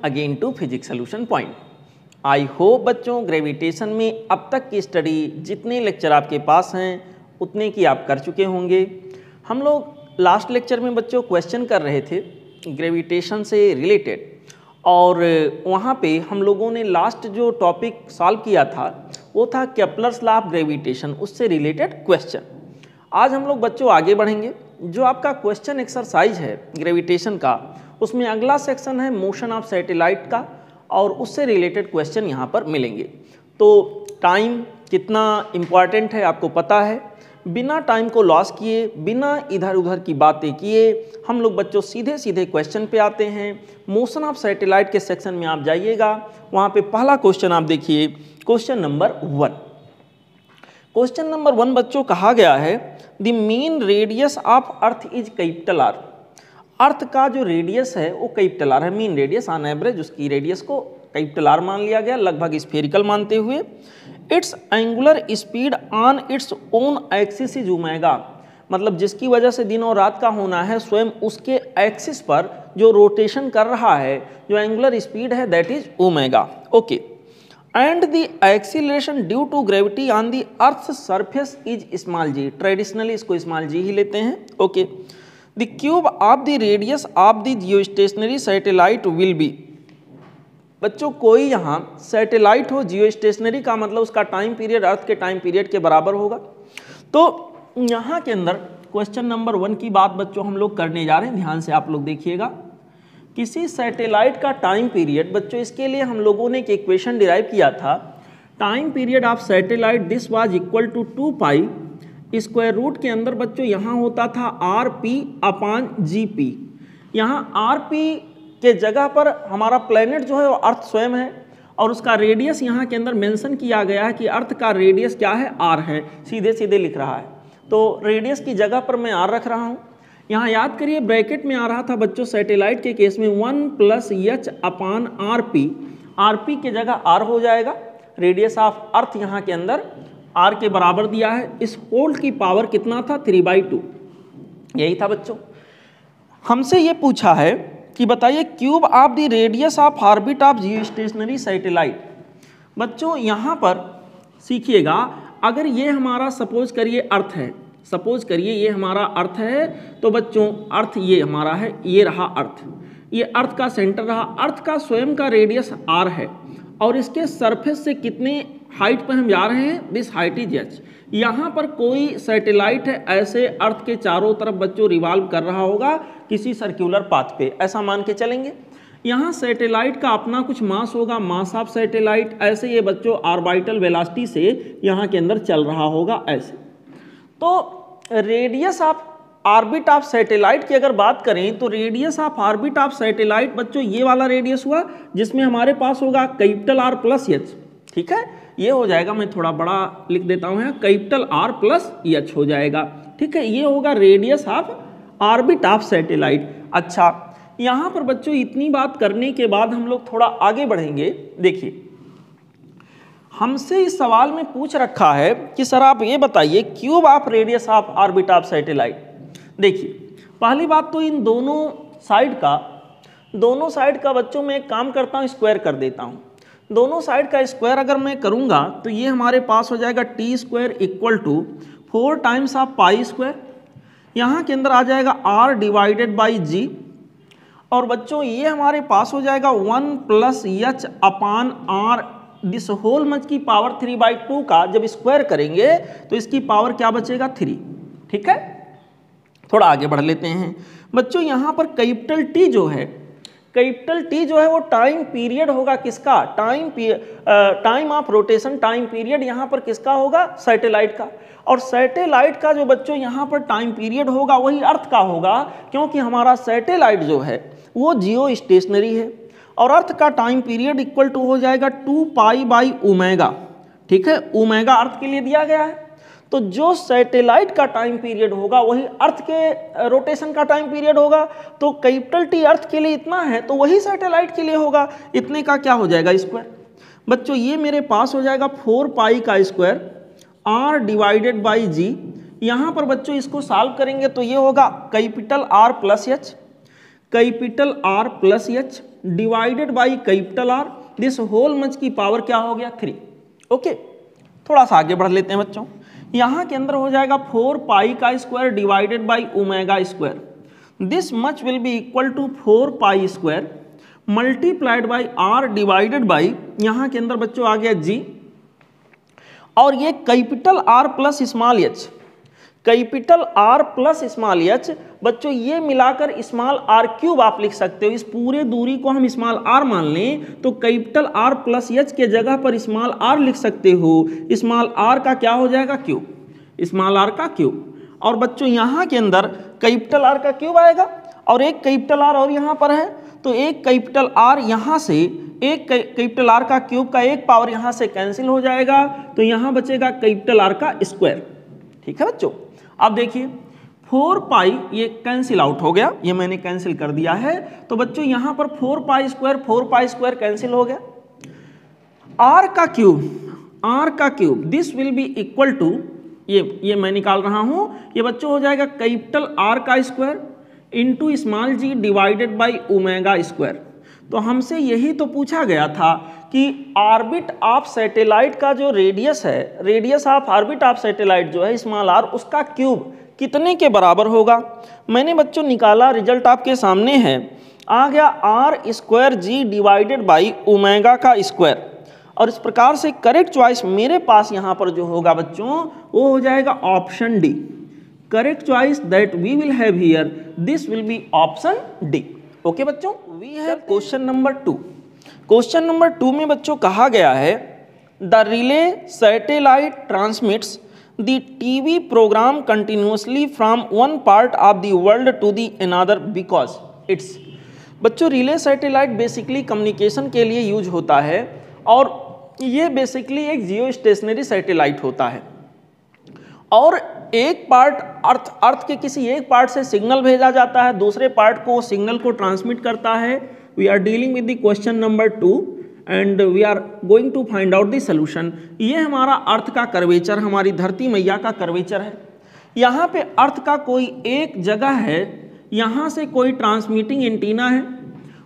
Again to physics solution point. I hope बच्चों gravitation में अब तक की स्टडी जितने लेक्चर आपके पास हैं उतने की आप कर चुके होंगे। हम लोग लास्ट लेक्चर में बच्चों क्वेश्चन कर रहे थे ग्रेविटेशन से रिलेटेड, और वहाँ पे हम लोगों ने लास्ट जो टॉपिक सॉल्व किया था वो था केपलर्स लॉ ऑफ ग्रेविटेशन, उससे रिलेटेड क्वेश्चन। आज हम लोग बच्चों आगे बढ़ेंगे। जो आपका क्वेश्चन एक्सरसाइज है ग्रेविटेशन का, उसमें अगला सेक्शन है मोशन ऑफ सैटेलाइट का, और उससे रिलेटेड क्वेश्चन यहाँ पर मिलेंगे। तो टाइम कितना इम्पॉर्टेंट है आपको पता है। बिना टाइम को लॉस किए, बिना इधर उधर की बातें किए, हम लोग बच्चों सीधे सीधे क्वेश्चन पे आते हैं। मोशन ऑफ सैटेलाइट के सेक्शन में आप जाइएगा, वहाँ पे पहला क्वेश्चन आप देखिए, क्वेश्चन नंबर 1। क्वेश्चन नंबर 1 बच्चों कहा गया है the mean radius of earth is capital R. Earth का जो रेडियस है वो कैपिटल आर है, मीन रेडियस ऑन एवरेज उसकी रेडियस को कैपिटल आर मान लिया गया, लगभग स्फेरिकल मानते हुए। Its angular speed on its own axis is omega, मतलब जिसकी वजह से दिन और रात का होना है, स्वयं उसके एक्सिस पर जो रोटेशन कर रहा है, जो एंगुलर स्पीड है that is omega. Okay, and the acceleration due to gravity on the earth surface is small g. Traditionally इसको स्मॉल जी ही लेते हैं। Okay, the cube of the radius of the geostationary satellite will be. बच्चों कोई यहाँ satellite हो, geostationary का मतलब उसका टाइम पीरियड अर्थ के टाइम पीरियड के बराबर होगा। तो यहाँ के अंदर क्वेश्चन नंबर 1 की बात बच्चों हम लोग करने जा रहे हैं, ध्यान से आप लोग देखिएगा। किसी सैटेलाइट का टाइम पीरियड, बच्चों इसके लिए हम लोगों ने एक इक्वेशन डिराइव किया था। Time period of satellite this was equal to 2 pi square root के अंदर बच्चों यहाँ होता था R P upon g P. यहाँ आर पी के जगह पर हमारा प्लेनेट जो है वो अर्थ स्वयं है, और उसका रेडियस यहाँ के अंदर मेंशन किया गया है कि अर्थ का रेडियस क्या है, आर है, सीधे सीधे लिख रहा है। तो रेडियस की जगह पर मैं आर रख रहा हूँ। यहाँ याद करिए ब्रैकेट में आ रहा था बच्चों सैटेलाइट के केस में 1 plus h upon are P के जगह आर हो जाएगा। रेडियस ऑफ अर्थ यहाँ के अंदर आर के बराबर दिया है। इस होल की पावर कितना था, 3/2, यही था बच्चों। हमसे ये पूछा है कि बताइए cube of the radius of orbit of geostationary satellite. बच्चों यहाँ पर सीखिएगा, अगर ये हमारा सपोज करिए अर्थ है, सपोज करिए ये हमारा अर्थ है, तो बच्चों अर्थ ये हमारा है, ये रहा अर्थ, ये अर्थ का सेंटर रहा। अर्थ का स्वयं का रेडियस आर है, और इसके सरफेस से कितने हाइट पर हम जा रहे हैं, दिस हाइट इज एच। यहाँ पर कोई सैटेलाइट है ऐसे अर्थ के चारों तरफ बच्चों रिवॉल्व कर रहा होगा किसी सर्कुलर पाथ पे, ऐसा मान के चलेंगे। यहाँ सैटेलाइट का अपना कुछ मास होगा, मास ऑफ सैटेलाइट, ऐसे ये बच्चों ऑर्बिटल वेलोसिटी से यहाँ के अंदर चल रहा होगा ऐसे। तो radius of orbit of satellite की अगर बात करें तो radius of orbit of satellite बच्चों ये वाला रेडियस हुआ, जिसमें हमारे पास होगा कैपिटल आर प्लस एच। ठीक है, ये हो जाएगा, मैं थोड़ा बड़ा लिख देता हूँ यहाँ, कैपिटल आर प्लस एच हो जाएगा। ठीक है, ये होगा radius of orbit of satellite. अच्छा, यहाँ पर बच्चों इतनी बात करने के बाद हम लोग थोड़ा आगे बढ़ेंगे। देखिए हमसे इस सवाल में पूछ रखा है कि सर आप ये बताइए cube of radius of orbit of satellite. देखिए पहली बात तो इन दोनों साइड का बच्चों मैं एक काम करता हूँ, स्क्वायर कर देता हूँ। दोनों साइड का स्क्वायर अगर मैं करूँगा तो ये हमारे पास हो जाएगा T square equal to 4 times of pi square. यहाँ के अंदर आ जाएगा r डिवाइडेड बाई जी, और बच्चों ये हमारे पास हो जाएगा 1 plus h upon R, this whole much की पावर 3/2 का जब स्क्वायर करेंगे तो इसकी पावर क्या बचेगा, 3। ठीक है, थोड़ा आगे बढ़ लेते हैं बच्चों। यहाँ पर कैपिटल टी जो है वो टाइम पीरियड होगा किसका, time of rotation, time period यहाँ पर किसका होगा, सैटेलाइट का। और सैटेलाइट का जो बच्चों यहाँ पर टाइम पीरियड होगा वही अर्थ का होगा, क्योंकि हमारा सैटेलाइट जो है वो जियो स्टेशनरी है, और अर्थ का टाइम पीरियड इक्वल टू हो जाएगा 2 पाई बाई ओमेगा। ठीक है, ओमेगा अर्थ के लिए दिया गया है। तो जो सैटेलाइट का टाइम पीरियड होगा वही अर्थ के रोटेशन का टाइम पीरियड होगा। तो कैपिटल टी अर्थ के लिए इतना है तो वही सैटेलाइट के लिए होगा, इतने का क्या हो जाएगा, स्क्वायर। बच्चों ये मेरे पास हो जाएगा 4 पाई का square R divided by g. यहाँ पर बच्चों इसको सॉल्व करेंगे तो ये होगा capital R plus h, capital R plus H. Divided by capital R, this whole much की पावर क्या हो गया 3। ओके, थोड़ा सा आगे बढ़ लेते हैं बच्चों। यहाँ के अंदर हो जाएगा 4 पाई का square divided by omega square, this much will be equal to 4 pi square multiplied by R divided by, यहाँ के अंदर बच्चों आ गया जी, और ये capital R plus small H, capital R plus small H बच्चों ये मिलाकर स्मॉल आर क्यूब आप लिख सकते हो। इस पूरे दूरी को हम स्मॉल आर मान लें तो कैपिटल आर प्लस एच के जगह पर स्मॉल आर लिख सकते हो। स्मॉल आर का क्या हो जाएगा क्यूब, स्मॉल आर का क्यूब। और बच्चों यहाँ के अंदर कैपिटल आर का क्यूब आएगा और एक कैपिटल आर और यहाँ पर है, तो एक कैपिटल आर यहाँ से एक कैपिटल आर का क्यूब का एक पावर यहाँ से कैंसिल हो जाएगा, तो यहाँ बचेगा कैपिटल आर का स्क्वायर। ठीक है बच्चों, अब देखिए 4 पाई ये कैंसिल आउट हो गया, ये मैंने कैंसिल कर दिया है, तो बच्चों यहाँ पर 4 पाई स्क्वायर कैंसिल हो गया। आर का cube this will be equal to, ये मैं निकाल रहा हूं, ये बच्चों हो जाएगा कैपिटल आर का square into small g divided by omega square. तो हमसे यही तो पूछा गया था कि ऑर्बिट ऑफ सैटेलाइट का जो रेडियस है, radius of orbit of satellite जो है स्मॉल आर, उसका क्यूब कितने के बराबर होगा। मैंने बच्चों निकाला, रिजल्ट आपके सामने है, आ गया R square g divided by omega का स्क्वायर। और इस प्रकार से करेक्ट चॉइस मेरे पास यहाँ पर जो होगा बच्चों वो हो जाएगा option D. Correct choice that we will have here, this will be option D. Okay बच्चों, we have question number 2। Question number 2 में बच्चों कहा गया है the relay satellite transmits the TV program continuously from one part of the world to the another because its. बच्चों relay satellite basically communication के लिए use होता है और ये बेसिकली एक जियो स्टेशनरी सैटेलाइट होता है और एक पार्ट अर्थ के किसी एक पार्ट से सिग्नल भेजा जाता है, दूसरे पार्ट को सिग्नल को ट्रांसमिट करता है। We are dealing with the question number 2 and we are going to find out the solution. ये हमारा अर्थ का कर्वेचर, हमारी धरती मैया का कर्वेचर है। यहाँ पे अर्थ का कोई एक जगह है, यहाँ से कोई ट्रांसमिटिंग एंटीना है,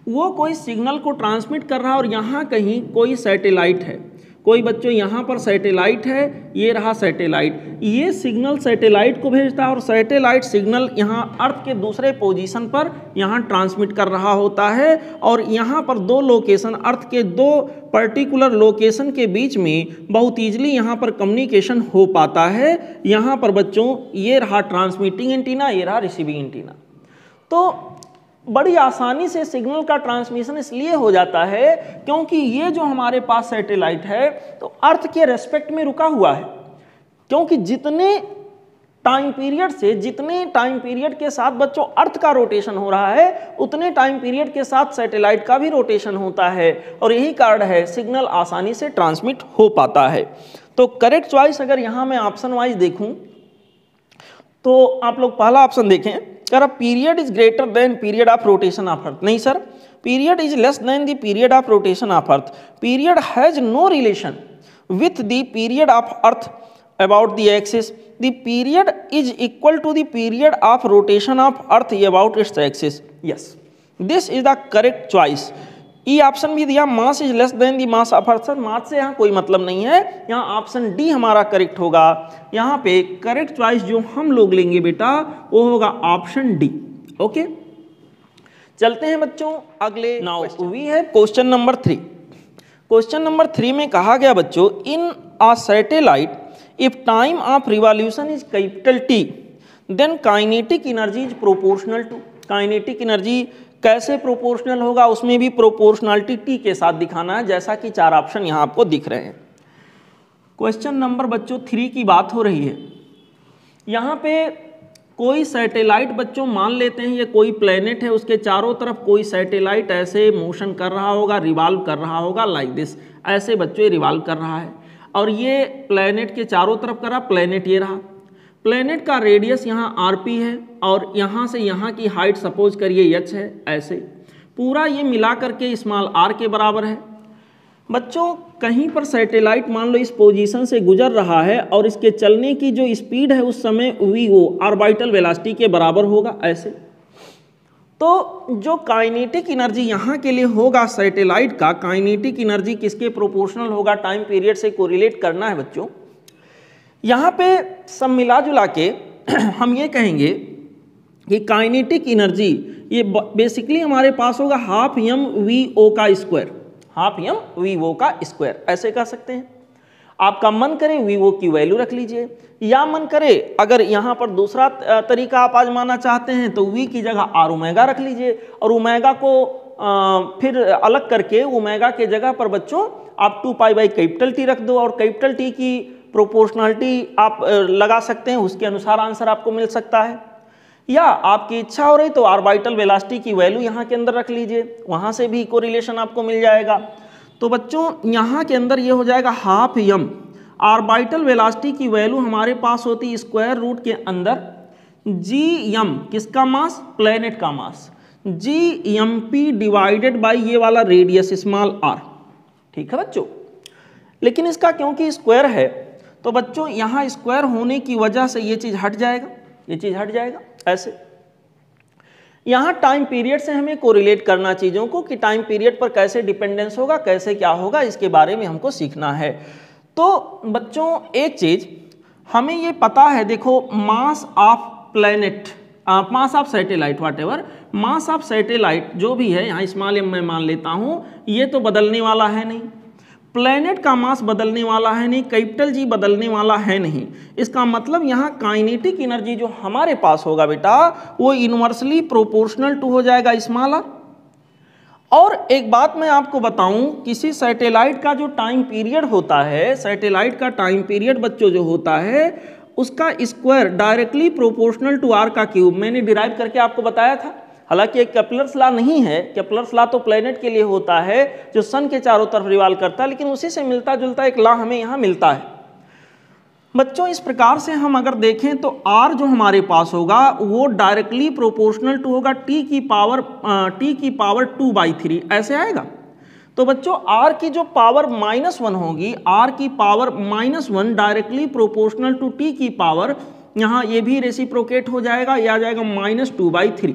वो कोई सिग्नल को ट्रांसमिट कर रहा है और यहाँ कहीं कोई सैटेलाइट है, कोई बच्चों यहाँ पर सैटेलाइट है, ये रहा सैटेलाइट, ये सिग्नल सैटेलाइट को भेजता है और सैटेलाइट सिग्नल यहाँ अर्थ के दूसरे पोजीशन पर यहाँ ट्रांसमिट कर रहा होता है। और यहाँ पर दो लोकेशन, अर्थ के दो पर्टिकुलर लोकेशन के बीच में बहुत ईजिली यहाँ पर कम्युनिकेशन हो पाता है। यहाँ पर बच्चों ये रहा ट्रांसमिटिंग एंटीना, ये रहा रिसीविंग एंटीना। तो बड़ी आसानी से सिग्नल का ट्रांसमिशन इसलिए हो जाता है क्योंकि ये जो हमारे पास सैटेलाइट है तो अर्थ के रेस्पेक्ट में रुका हुआ है, क्योंकि जितने टाइम पीरियड के साथ बच्चों अर्थ का रोटेशन हो रहा है उतने टाइम पीरियड के साथ सैटेलाइट का भी रोटेशन होता है और यही कारण है सिग्नल आसानी से ट्रांसमिट हो पाता है। तो करेक्ट चॉइस अगर यहाँ मैं ऑप्शन वाइज देखूँ तो आप लोग पहला ऑप्शन देखें, sir period is greater than period of rotation of earth. नहीं sir, period is less than the period of rotation of earth. Period has no relation with the period of earth about the axis. The period is equal to the period of rotation of earth about its axis. Yes, this is the correct choice. E option भी दिया, mass is less than the mass of earth. Sir मास से यहाँ कोई मतलब नहीं है, यहाँ option D हमारा करेक्ट होगा। यहाँ पे करेक्ट चॉइस जो हम लोग लेंगे बेटा वो होगा ऑप्शन डी। ओके, चलते हैं बच्चों अगले। Now we have question number 3। Question number 3 में कहा गया बच्चों in a satellite if time of revolution is capital T then kinetic energy is proportional to. Kinetic energy कैसे प्रोपोर्शनल होगा, उसमें भी प्रोपोर्शनलिटी टी के साथ दिखाना है, जैसा कि 4 ऑप्शन यहाँ आपको दिख रहे हैं। क्वेश्चन नंबर बच्चों 3 की बात हो रही है। यहाँ पे कोई सैटेलाइट बच्चों मान लेते हैं ये कोई प्लेनेट है, उसके चारों तरफ कोई सैटेलाइट ऐसे मोशन कर रहा होगा, रिवॉल्व कर रहा होगा लाइक दिस। ऐसे बच्चों ये रिवॉल्व कर रहा है और ये प्लेनेट के चारों तरफ कर रहा, प्लेनेट ये रहा। प्लेनेट का रेडियस यहाँ आरपी है और यहाँ से यहाँ की हाइट सपोज करिए h है। ऐसे पूरा ये मिला करके स्मॉल r के बराबर है। बच्चों कहीं पर सैटेलाइट मान लो इस पोजीशन से गुजर रहा है और इसके चलने की जो स्पीड है उस समय वी ओ ऑर्बिटल वेलोसिटी के बराबर होगा ऐसे। तो जो काइनेटिक एनर्जी यहाँ के लिए होगा सैटेलाइट का, काइनेटिक एनर्जी किसके प्रोपोर्शनल होगा, टाइम पीरियड से कोरिलेट करना है बच्चों। यहाँ पे सब मिला जुला के हम ये कहेंगे कि काइनेटिक एनर्जी ये बेसिकली हमारे पास होगा हाफ एम वी ओ का square, half m v o का स्क्वायर, ऐसे कह सकते हैं। आपका मन करे वी ओ की वैल्यू रख लीजिए, या मन करे अगर यहाँ पर दूसरा तरीका आप आजमाना चाहते हैं तो वी की जगह आर ओमेगा रख लीजिए, और ओमेगा को फिर अलग करके ओमेगा के जगह पर बच्चों आप 2 पाई बाई कैपिटल टी रख दो, और कैपिटल टी की प्रोपोर्शनलिटी आप लगा सकते हैं, उसके अनुसार आंसर आपको मिल सकता है। या आपकी इच्छा हो रही तो ऑर्बिटल वेलोसिटी की वैल्यू यहाँ के अंदर रख लीजिए, वहाँ से भी कोरिलेशन आपको मिल जाएगा। तो बच्चों यहाँ के अंदर ये हो जाएगा हाफ एम, ऑर्बिटल वेलोसिटी की वैल्यू हमारे पास होती है स्क्वायर रूट के अंदर जी एम, किसका मास, प्लेनेट का mass, G M P divided by ये वाला रेडियस स्मॉल आर। ठीक है बच्चों, लेकिन इसका क्योंकि स्क्वायर है तो बच्चों यहाँ स्क्वायर होने की वजह से ये चीज़ हट जाएगा, ये चीज़ हट जाएगा ऐसे। यहाँ टाइम पीरियड से हमें कोरिलेट करना चीज़ों को कि टाइम पीरियड पर कैसे डिपेंडेंस होगा, कैसे क्या होगा, इसके बारे में हमको सीखना है। तो बच्चों एक चीज़ हमें ये पता है, देखो mass of planet, mass of satellite, whatever mass of satellite जो भी है, यहाँ स्मॉल एम मैं मान लेता हूँ, ये तो बदलने वाला है नहीं, प्लैनेट का मास बदलने वाला है नहीं, कैपिटल जी बदलने वाला है नहीं। इसका मतलब यहाँ काइनेटिक एनर्जी जो हमारे पास होगा बेटा वो इनवर्सली प्रोपोर्शनल टू हो जाएगा स्मॉल आर। और एक बात मैं आपको बताऊं, किसी सैटेलाइट का जो टाइम पीरियड होता है, सैटेलाइट का टाइम पीरियड बच्चों जो होता है उसका square directly proportional to R का क्यूब, मैंने डिराइव करके आपको बताया था। हालांकि एक केपलर्स लॉ नहीं है, केपलर्स लॉ तो प्लेनेट के लिए होता है जो सन के चारों तरफ रिवॉल्व करता है, लेकिन उसी से मिलता जुलता एक लॉ हमें यहाँ मिलता है। बच्चों इस प्रकार से हम अगर देखें तो r जो हमारे पास होगा वो डायरेक्टली प्रोपोर्शनल टू होगा t की पावर 2/3, ऐसे आएगा। तो बच्चों r की जो पावर -1 होगी, r की power -1 directly proportional to t की पावर, यहाँ ये भी रेसिप्रोकेट हो जाएगा, यह आ जाएगा -2/3।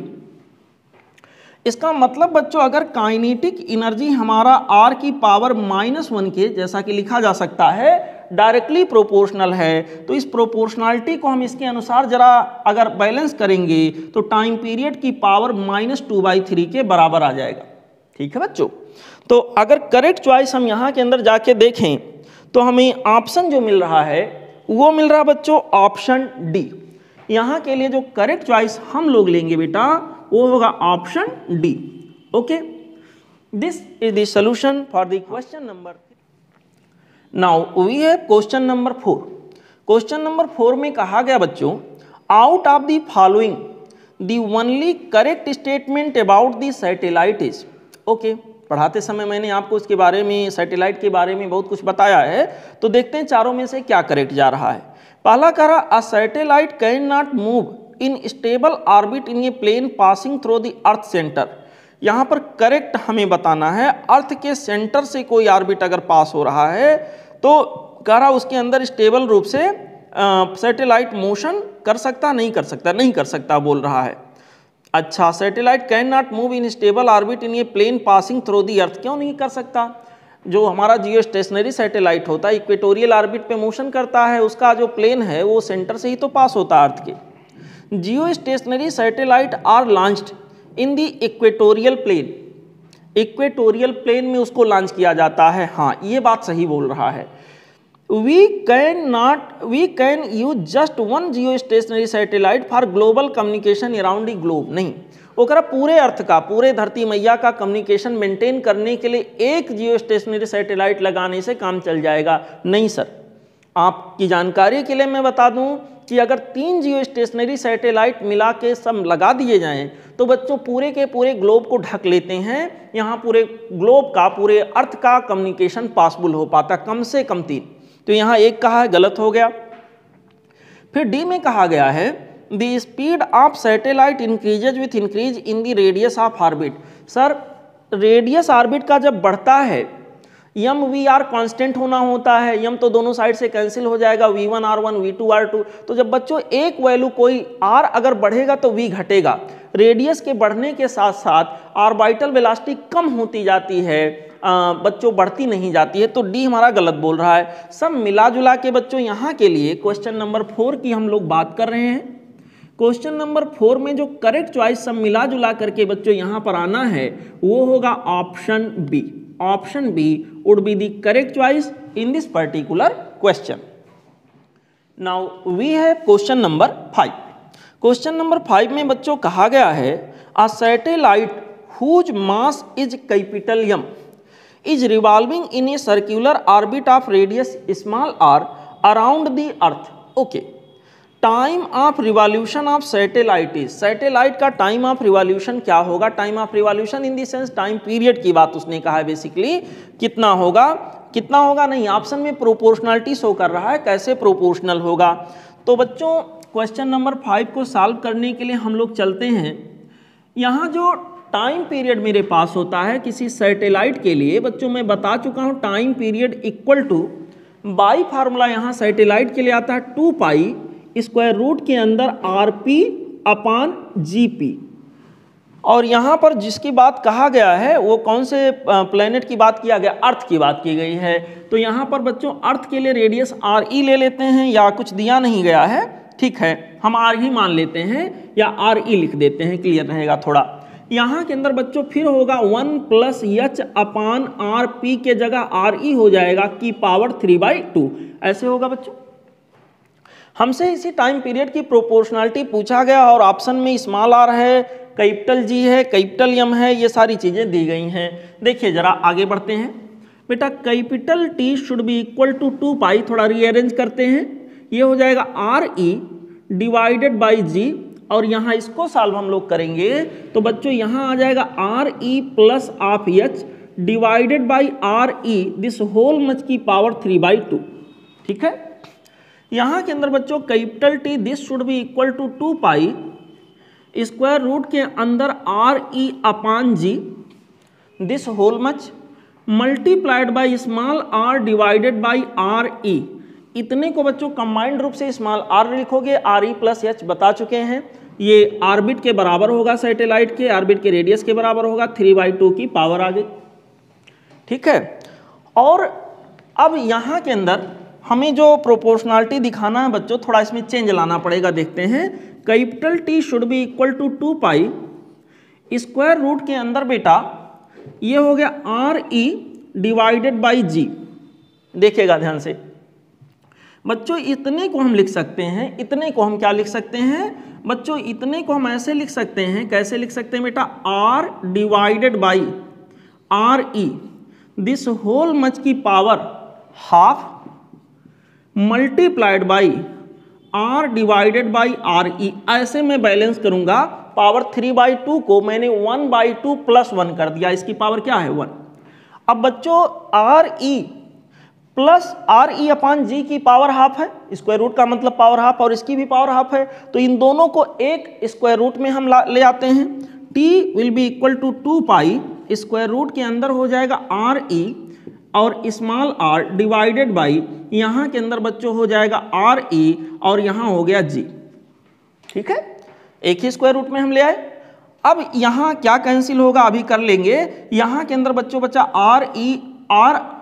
इसका मतलब बच्चों अगर काइनेटिक एनर्जी हमारा r की पावर -1 के जैसा कि लिखा जा सकता है डायरेक्टली प्रोपोर्शनल है, तो इस प्रोपोर्शनलिटी को हम इसके अनुसार जरा अगर बैलेंस करेंगे तो टाइम पीरियड की पावर -2/3 के बराबर आ जाएगा। ठीक है बच्चों, तो अगर करेक्ट चॉइस हम यहाँ के अंदर जाके देखें तो हमें ऑप्शन जो मिल रहा है वो मिल रहा है बच्चों ऑप्शन डी। यहाँ के लिए जो करेक्ट चॉइस हम लोग लेंगे बेटा वो होगा option D. Okay, this is the solution for the question number. Now we have question number 4। Question number 4 में कहा गया बच्चों, out of the following the only correct statement about the satellite is. Okay, पढ़ाते समय मैंने आपको इसके बारे में, सैटेलाइट के बारे में बहुत कुछ बताया है, तो देखते हैं चारों में से क्या करेक्ट जा रहा है। पहला कह रहा a satellite cannot move in stable orbit in a plane passing through the earth centre. यहाँ पर करेक्ट हमें बताना है, अर्थ के सेंटर से कोई ऑर्बिट अगर पास हो रहा है तो कह रहा उसके अंदर स्टेबल रूप से सैटेलाइट मोशन कर सकता, नहीं कर सकता, नहीं कर सकता बोल रहा है। अच्छा, satellite cannot move in stable orbit in a plane passing through the earth, क्यों नहीं कर सकता? जो हमारा जियो स्टेशनरी सैटेलाइट होता है इक्वेटोरियल ऑर्बिट पे मोशन करता है, उसका जो प्लेन है वो सेंटर से ही तो पास होता है अर्थ के। Geostationary satellite are launched in the equatorial plane, equatorial plane में उसको लॉन्च किया जाता है। हाँ, ये बात सही बोल रहा है। We can use just one geostationary satellite for global communication around the globe. नहीं, वो कह रहा पूरे अर्थ का, पूरे धरती मैया का कम्युनिकेशन मेंटेन करने के लिए एक जियो स्टेशनरी सैटेलाइट लगाने से काम चल जाएगा। नहीं सर, आपकी जानकारी के लिए मैं बता दूं कि अगर 3 जियो स्टेशनरी सैटेलाइट मिला के सब लगा दिए जाएं तो बच्चों पूरे के पूरे ग्लोब को ढक लेते हैं। यहाँ पूरे ग्लोब का, पूरे अर्थ का कम्युनिकेशन पॉसिबल हो पाता कम से कम 3। तो यहाँ एक कहा है, गलत हो गया। फिर डी में कहा गया है the speed of satellite increases with increase in the radius of orbit. Sir, radius orbit का जब बढ़ता है यम वी आर कांस्टेंट होना होता है, यम तो दोनों साइड से कैंसिल हो जाएगा, v1 r1 v2 r2। तो जब बच्चों एक वैल्यू कोई r अगर बढ़ेगा तो v घटेगा, रेडियस के बढ़ने के साथ साथ ऑर्बिटल वेलोसिटी कम होती जाती है, बच्चों बढ़ती नहीं जाती है, तो डी हमारा गलत बोल रहा है। सब मिला जुला के बच्चों यहाँ के लिए क्वेश्चन नंबर 4 की हम लोग बात कर रहे हैं। क्वेश्चन नंबर 4 में जो करेक्ट चॉइस सब मिला जुला करके बच्चों यहाँ पर आना है वो होगा option B. Option B would be the correct choice in this particular question. Now we have question number 5। Question number 5 में बच्चों कहा गया है a satellite whose mass is capital M is revolving in a circular orbit of radius small r around the earth. Okay, time of revolution of satellite is, satellite का time of revolution क्या होगा? Time of revolution in the sense time period की बात उसने कहा है basically. कितना होगा, कितना होगा नहीं, ऑप्शन में प्रोपोर्शनलिटी शो कर रहा है, कैसे प्रोपोर्शनल होगा। तो बच्चों क्वेश्चन नंबर 5 को सॉल्व करने के लिए हम लोग चलते हैं। यहाँ जो टाइम पीरियड मेरे पास होता है किसी सैटेलाइट के लिए, बच्चों मैं बता चुका हूँ time period equal to, by formula यहाँ सैटेलाइट के लिए आता है 2 पाई स्क्वायर रूट के अंदर RP अपान GP। और यहाँ पर जिसकी बात कहा गया है वो कौन से प्लेनेट की बात किया गया? अर्थ की बात की गई है। तो यहाँ पर बच्चों अर्थ के लिए रेडियस RE ले लेते हैं, या कुछ दिया नहीं गया है, ठीक है, हम R ही मान लेते हैं या RE लिख देते हैं, क्लियर रहेगा थोड़ा। यहाँ के अंदर बच्चों फिर होगा 1 प्लस H अपान RP के जगह RE हो जाएगा की पावर 3/2, ऐसे होगा बच्चों। हमसे इसी टाइम पीरियड की प्रोपोर्शनलिटी पूछा गया और ऑप्शन में स्मॉल r है, कैपिटल G है, कैपिटल M है, ये सारी चीज़ें दी गई हैं। देखिए जरा आगे बढ़ते हैं बेटा। Capital T should be equal to 2 pi, थोड़ा रीअरेंज करते हैं, ये हो जाएगा RE डिवाइडेड बाई G, और यहाँ इसको सॉल्व हम लोग करेंगे तो बच्चों यहाँ आ जाएगा RE plus of H divided by RE this whole much की पावर 3/2, ठीक है। यहाँ के अंदर बच्चों capital T this should be equal to 2 pi square root के अंदर RE upon G this whole much multiplied by small r divided by RE। इतने को बच्चों कंबाइंड रूप से स्मॉल r लिखोगे, RE प्लस H बता चुके हैं, ये ऑर्बिट के बराबर होगा, सैटेलाइट के ऑर्बिट के रेडियस के बराबर होगा, 3/2 की पावर आ गई, ठीक है। और अब यहाँ के अंदर हमें जो प्रोपोर्शनलिटी दिखाना है बच्चों, थोड़ा इसमें चेंज लाना पड़ेगा, देखते हैं। Capital T should be equal to 2 pi square root के अंदर बेटा ये हो गया RE डिवाइडेड बाई G। देखिएगा ध्यान से बच्चों, इतने को हम लिख सकते हैं, इतने को हम क्या लिख सकते हैं बच्चों, इतने को हम ऐसे लिख सकते हैं, कैसे लिख सकते हैं बेटा? R divided by RE this whole much की power half multiplied by R divided by RE। ऐसे मैं बैलेंस करूंगा, पावर 3/2 को मैंने 1/2 प्लस 1 कर दिया, इसकी पावर क्या है 1। अब बच्चों RE plus RE upon G की पावर हाफ है, स्क्वायर रूट का मतलब पावर हाफ, और इसकी भी पावर हाफ है, तो इन दोनों को एक स्क्वायर रूट में हम ले आते हैं। T will be equal to 2 pi square root के अंदर हो जाएगा RE और स्मॉल r डिवाइडेड बाई, यहाँ के अंदर बच्चों हो जाएगा RE और यहाँ हो गया G, ठीक है, एक ही स्क्वायर रूट में हम ले आए। अब यहाँ क्या कैंसिल होगा अभी कर लेंगे। यहाँ के अंदर बच्चों बचा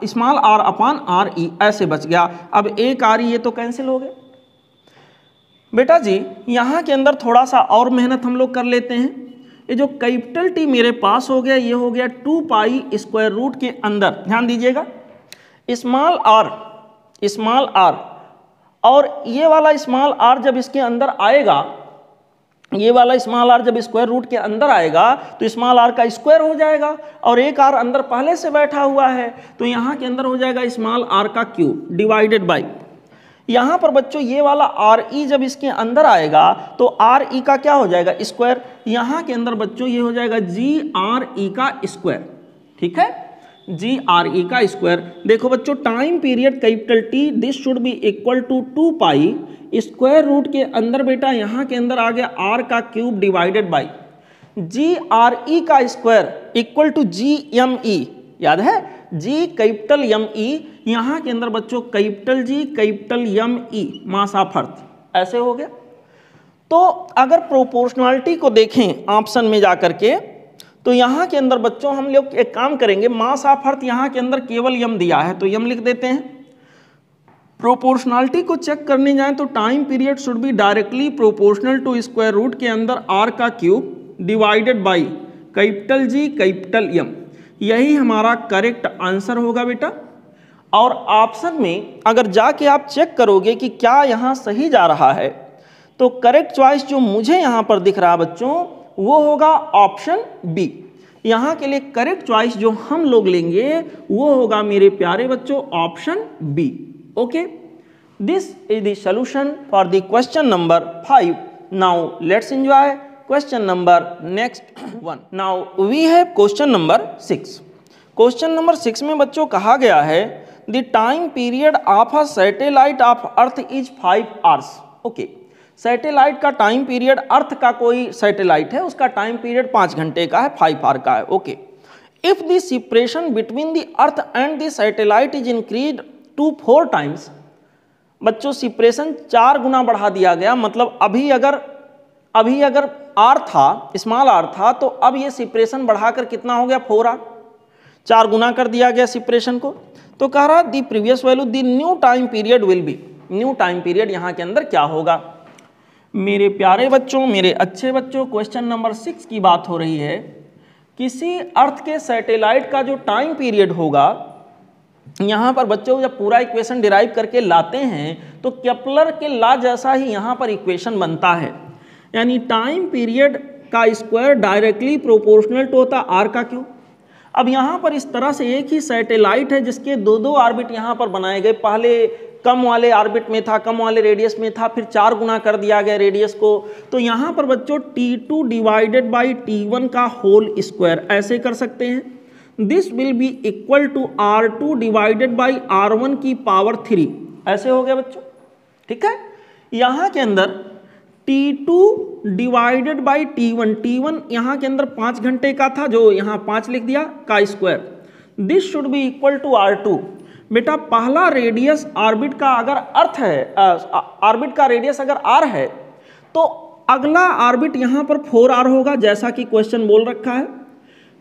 स्मॉल r अपान RE, ऐसे बच गया। अब एक RE ये तो कैंसिल हो गए बेटा जी। यहाँ के अंदर थोड़ा सा और मेहनत हम लोग कर लेते हैं। ये जो कैपिटल T मेरे पास हो गया, ये हो गया 2 पाई स्क्वायर रूट के अंदर, ध्यान दीजिएगा, स्मॉल r, और ये वाला स्मॉल r जब इसके अंदर आएगा, ये वाला स्मॉल r जब स्क्वायर रूट के अंदर आएगा तो स्मॉल r का स्क्वायर हो जाएगा, और एक r अंदर पहले से बैठा हुआ है, तो यहाँ के अंदर हो जाएगा स्मॉल r का क्यूब डिवाइडेड बाई, यहाँ पर बच्चों ये वाला RE जब इसके अंदर आएगा तो RE का क्या हो जाएगा स्क्वायर, यहाँ के अंदर बच्चों ये हो जाएगा GRE का स्क्वायर, ठीक है, GRE का स्क्वायर। देखो बच्चों time period capital T this should be equal to 2 pi square root के अंदर बेटा यहाँ के अंदर आ गया R का क्यूब डिवाइडेड बाई GRE का स्क्वायर इक्वल टू GME, याद है G कैपिटल ME, यहाँ के अंदर बच्चों capital G capital ME mass of अर्थ, ऐसे हो गया। तो अगर प्रोपोर्शनलिटी को देखें ऑप्शन में जा करके, तो यहाँ के अंदर बच्चों हम लोग एक काम करेंगे, मास ऑफ अर्थ यहाँ के अंदर केवल यम दिया है तो यम लिख देते हैं। प्रोपोर्शनलिटी को चेक करने जाएं तो time period should be directly proportional to square root के अंदर आर का cube divided by capital G capital M. यही हमारा करेक्ट आंसर होगा बेटा। और ऑप्शन में अगर जाके आप चेक करोगे कि क्या यहाँ सही जा रहा है, तो करेक्ट चॉइस जो मुझे यहाँ पर दिख रहा है बच्चों वो होगा ऑप्शन बी। यहाँ के लिए करेक्ट चॉइस जो हम लोग लेंगे वो होगा मेरे प्यारे बच्चों option B. Okay, this is the solution for the question number 5। Now let's enjoy question number next one. Now we have question number 6। Question number 6 में बच्चों कहा गया है the time period of a satellite of earth is 5 hours. Okay, satellite का time period, earth का कोई satellite है उसका टाइम पीरियड 5 घंटे का है, 5 आवर का है। Okay, if the separation between the earth and the satellite is increase to 4 times. बच्चों सेपरेशन 4 गुना बढ़ा दिया गया, मतलब अभी अगर आर था, स्मॉल आर था, तो अब ये सेपरेशन बढ़ाकर कितना हो गया 4 आर, 4 गुना कर दिया गया सेपरेशन को। तो कह रहा the previous value the new time period will B. New time period यहाँ के अंदर क्या होगा मेरे प्यारे बच्चों, मेरे अच्छे बच्चों, क्वेश्चन नंबर 6 की बात हो रही है। किसी अर्थ के सैटेलाइट का जो टाइम पीरियड होगा, यहाँ पर बच्चों जब पूरा इक्वेशन डिराइव करके लाते हैं तो केपलर के लॉ जैसा ही यहाँ पर इक्वेशन बनता है, यानी टाइम पीरियड का स्क्वायर डायरेक्टली प्रोपोर्शनल टू होता आर का क्यूब। अब यहाँ पर इस तरह से एक ही सैटेलाइट है जिसके 2-2 ऑर्बिट यहाँ पर बनाए गए, पहले कम वाले ऑर्बिट में था, कम वाले रेडियस में था, फिर 4 गुना कर दिया गया रेडियस को। तो यहाँ पर बच्चों T2 डिवाइडेड बाई T1 का होल स्क्वायर ऐसे कर सकते हैं। This will be equal to R2 divided by R1 की पावर 3 ऐसे हो गया बच्चों, ठीक है। यहाँ के अंदर T2 डिवाइडेड बाई T1 यहाँ के अंदर 5 घंटे का था, जो यहाँ 5 लिख दिया का square. This should be equal to R2। बेटा पहला रेडियस ऑर्बिट का अगर अर्थ है, ऑर्बिट का रेडियस अगर आर है, तो अगला ऑर्बिट यहाँ पर 4r होगा, जैसा कि क्वेश्चन बोल रखा है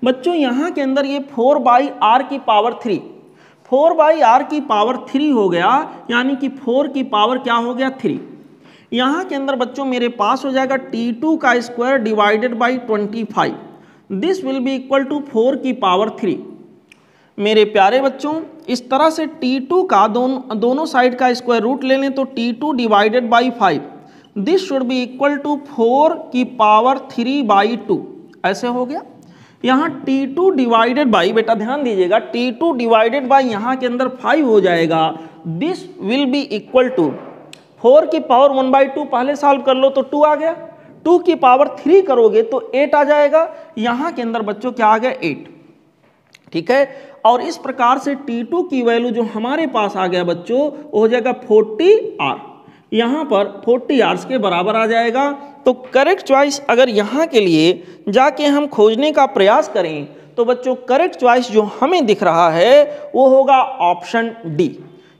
बच्चों। यहाँ के अंदर ये 4/r की पावर 3, 4/r की पावर 3 हो गया, यानी कि 4 की पावर क्या हो गया 3। यहाँ के अंदर बच्चों मेरे पास हो जाएगा T2 का square divided by 25। This will be equal to 4 की पावर 3। मेरे प्यारे बच्चों इस तरह से T2 का दोनों साइड का स्क्वायर रूट ले लें तो T2 divided by 5, this should be equal to 4 की पावर 3/2 ऐसे हो गया। यहाँ T2 डिवाइडेड बाई, बेटा ध्यान दीजिएगा, T2 डिवाइडेड बाई यहाँ के अंदर 5 हो जाएगा। This will be equal to 4 की पावर 1/2 पहले सॉल्व कर लो तो 2 आ गया, 2 की पावर 3 करोगे तो 8 आ जाएगा। यहाँ के अंदर बच्चों क्या आ गया 8, ठीक है। और इस प्रकार से T2 की वैल्यू जो हमारे पास आ गया बच्चों वो हो जाएगा 40r, यहाँ पर 40 आवर्स के बराबर आ जाएगा। तो करेक्ट चॉइस अगर यहाँ के लिए जाके हम खोजने का प्रयास करें तो बच्चों करेक्ट चॉइस जो हमें दिख रहा है वो होगा ऑप्शन डी।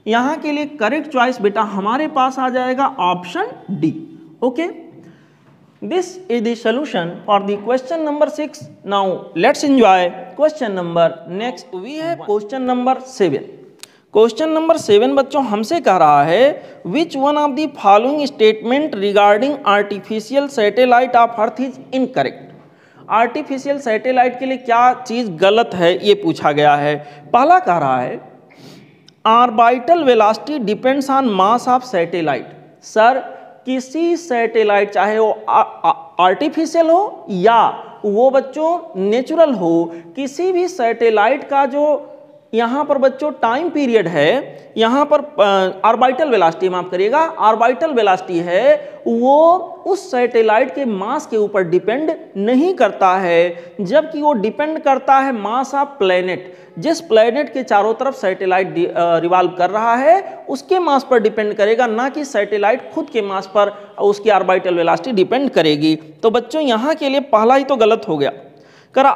यहाँ के लिए करेक्ट चॉइस बेटा हमारे पास आ जाएगा option D. Okay, this is the solution for the question number 6. Now let's enjoy question number next. We have question number 7. Question number 7 बच्चों हमसे कह रहा है which one of the following statement regarding artificial satellite of earth is incorrect. Artificial satellite के लिए क्या चीज गलत है ये पूछा गया है। पहला कह रहा है orbital velocity depends on mass of satellite. Sir किसी सैटेलाइट चाहे वो आर्टिफिशियल हो या वो बच्चों नेचुरल हो, किसी भी सैटेलाइट का जो यहाँ पर बच्चों टाइम पीरियड है, यहाँ पर ऑर्बिटल वेलोसिटी माफ करिएगा, ऑर्बिटल वेलोसिटी है वो उस सैटेलाइट के मास के ऊपर डिपेंड नहीं करता है, जबकि वो डिपेंड करता है मास ऑफ प्लेनेट। जिस प्लेनेट के चारों तरफ सैटेलाइट रिवॉल्व कर रहा है उसके मास पर डिपेंड करेगा, ना कि सैटेलाइट खुद के मास पर उसकी ऑर्बिटल वेलोसिटी डिपेंड करेगी। तो बच्चों यहाँ के लिए पहला ही तो गलत हो गया। करा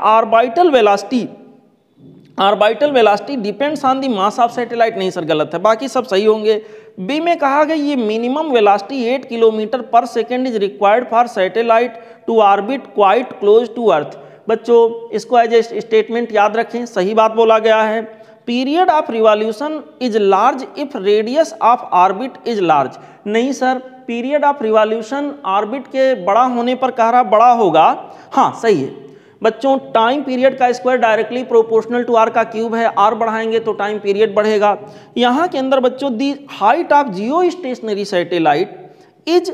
orbital velocity depends on the mass of satellite, नहीं सर गलत है, बाकी सब सही होंगे। बी में कहा गया ये minimum velocity 8 kilometre per second is required for satellite to orbit quite close to earth. बच्चों इसको एज ए स्टेटमेंट याद रखें, सही बात बोला गया है। Period of revolution is large if radius of orbit is large. नहीं sir, period of revolution orbit के बड़ा होने पर कह रहा बड़ा होगा, हाँ सही है बच्चों। टाइम पीरियड का square directly proportional to R का क्यूब है, आर बढ़ाएंगे तो टाइम पीरियड बढ़ेगा। यहाँ के अंदर बच्चों the height of geostationary satellite is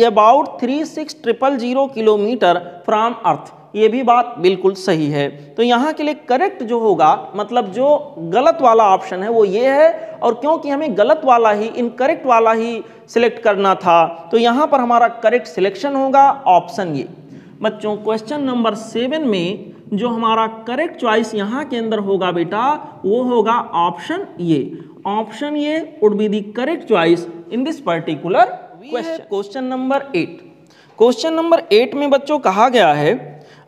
about 3600 kilometre from earth. ये भी बात बिल्कुल सही है। तो यहाँ के लिए करेक्ट जो होगा, मतलब जो गलत वाला ऑप्शन है वो ये है, और क्योंकि हमें गलत वाला ही, इनकरेक्ट वाला ही सिलेक्ट करना था, तो यहाँ पर हमारा करेक्ट सिलेक्शन होगा ऑप्शन ये। बच्चों क्वेश्चन नंबर 7 में जो हमारा करेक्ट चॉइस यहाँ के अंदर होगा बेटा, वो होगा ऑप्शन ये। ऑप्शन ये would be the correct choice in this particular question. Question number 8। Question number 8 में बच्चों कहा गया है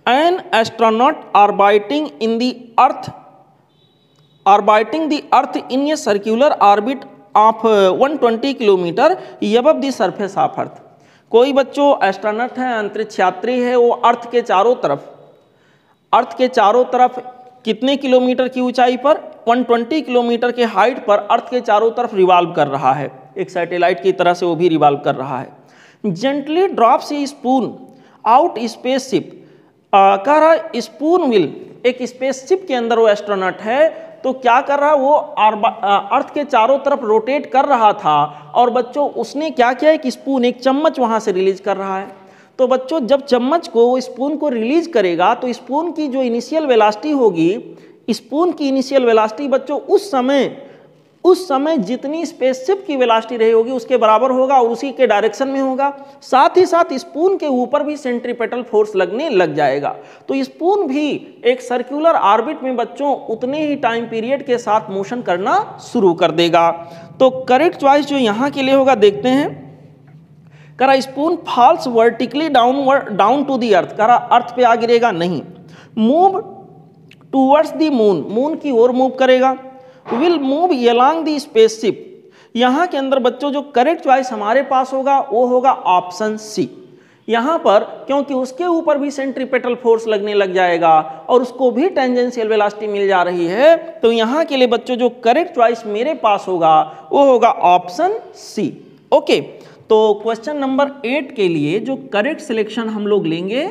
an astronaut orbiting the earth in a circular orbit of 120 kilometre above the surface of earth. कोई बच्चों astronaut है, अंतरिक्ष यात्री है, वो अर्थ के चारों तरफ कितने किलोमीटर की ऊंचाई पर, 120 किलोमीटर के हाइट पर अर्थ के चारों तरफ रिवॉल्व कर रहा है, एक सैटेलाइट की तरह से वो भी रिवॉल्व कर रहा है। जेंटली ड्रॉप्स ए स्पून आउट स्पेसशिप, कह रहा स्पून विल, एक स्पेसशिप के अंदर वो एस्ट्रोनॉट है, तो क्या कर रहा है वो अर्थ के चारों तरफ रोटेट कर रहा था, और बच्चों उसने क्या किया, एक स्पून, एक चम्मच वहां से रिलीज कर रहा है। तो बच्चों जब चम्मच को, वो स्पून को रिलीज करेगा, तो स्पून की जो इनिशियल वेलोसिटी होगी, स्पून की इनिशियल वेलोसिटी बच्चों उस समय जितनी स्पेसशिप की वेलोसिटी रही होगी उसके बराबर होगा, और उसी के डायरेक्शन में होगा। साथ ही साथ स्पून के ऊपर भी सेंट्रीपेटल फोर्स लगने लग जाएगा, तो स्पून भी एक सर्कुलर ऑर्बिट में बच्चों उतने ही टाइम पीरियड के साथ मोशन करना शुरू कर देगा। तो करेक्ट चॉइस जो यहाँ के लिए होगा देखते हैं। करा spoon falls vertically down to the earth, करा अर्थ पे आ गिरेगा नहीं। Move towards the moon, moon की ओर मूव करेगा। Will move along the spaceship, यहाँ के अंदर बच्चों जो करेक्ट चॉइस हमारे पास होगा वो होगा ऑप्शन सी। यहाँ पर क्योंकि उसके ऊपर भी सेंट्रीपेटल फोर्स लगने लग जाएगा और उसको भी टेंजेंशियल वेलोसिटी मिल जा रही है, तो यहाँ के लिए बच्चों जो करेक्ट चॉइस मेरे पास होगा वो होगा ऑप्शन सी। ओके, तो क्वेश्चन नंबर 8 के लिए जो करेक्ट सिलेक्शन हम लोग लेंगे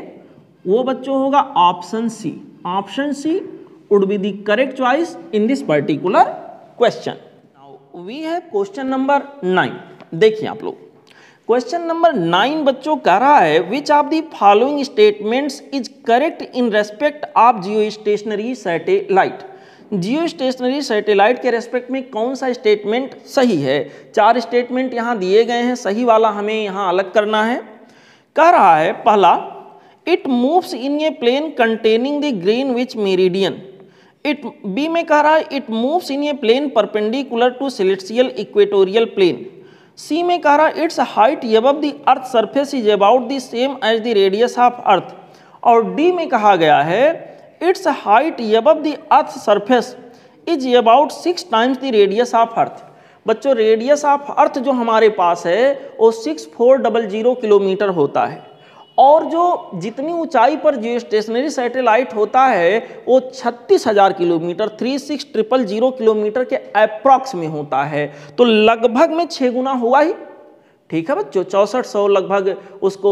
वो बच्चों होगा option C. Option C would be the correct choice in this particular question. Now we have question number 9. देखिए आप लोग, क्वेश्चन नंबर 9 बच्चों कह रहा है which of the following statements is correct in respect of geostationary satellite। Geostationary satellite के respect में कौन सा स्टेटमेंट सही है। 4 स्टेटमेंट यहाँ दिए गए हैं, सही वाला हमें यहाँ अलग करना है। कह रहा है पहला, it moves in a plane containing the Greenwich meridian. B में कह रहा है it moves in a plane perpendicular to celestial equatorial plane. C में कह रहा है its height above the earth surface is about the same as the radius of earth. और D में कहा गया है its height above the earth surface is about 6 times the radius of earth. बच्चों रेडियस ऑफ अर्थ जो हमारे पास है वो 6400 किलोमीटर होता है, और जो जितनी ऊंचाई पर जियोस्टेशनरी सैटेलाइट होता है वो 36,000 किलोमीटर 36,000 किलोमीटर के अप्रॉक्स में होता है, तो लगभग में 6 गुना हुआ ही। ठीक है बच्चों, 6400 लगभग उसको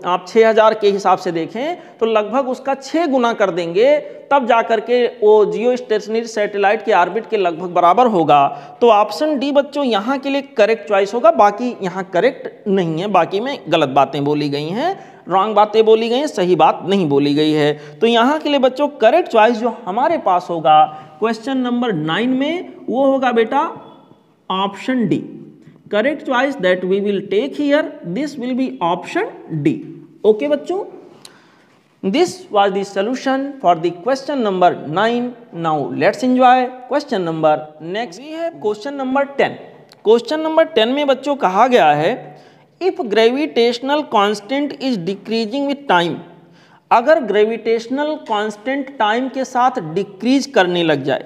आप 6000 के हिसाब से देखें तो लगभग उसका 6 गुना कर देंगे, तब जाकर के वो जियो स्टेशनरी सैटेलाइट के ऑर्बिट के लगभग बराबर होगा। तो ऑप्शन डी बच्चों यहाँ के लिए करेक्ट चॉइस होगा। बाकी यहाँ करेक्ट नहीं है, बाकी में गलत बातें बोली गई हैं, रॉन्ग बातें बोली गई हैं, सही बात नहीं बोली गई है। तो यहाँ के लिए बच्चों करेक्ट चॉइस जो हमारे पास होगा क्वेश्चन नंबर 9 में वो होगा बेटा option D. Correct choice that we will take here, this will be option D. Okay बच्चों, this was the solution for the question number 9. Now let's enjoy question number next. We have question number 10. Question number 10 में बच्चों कहा गया है if gravitational constant is decreasing with time, अगर gravitational constant time के साथ decrease करने लग जाए।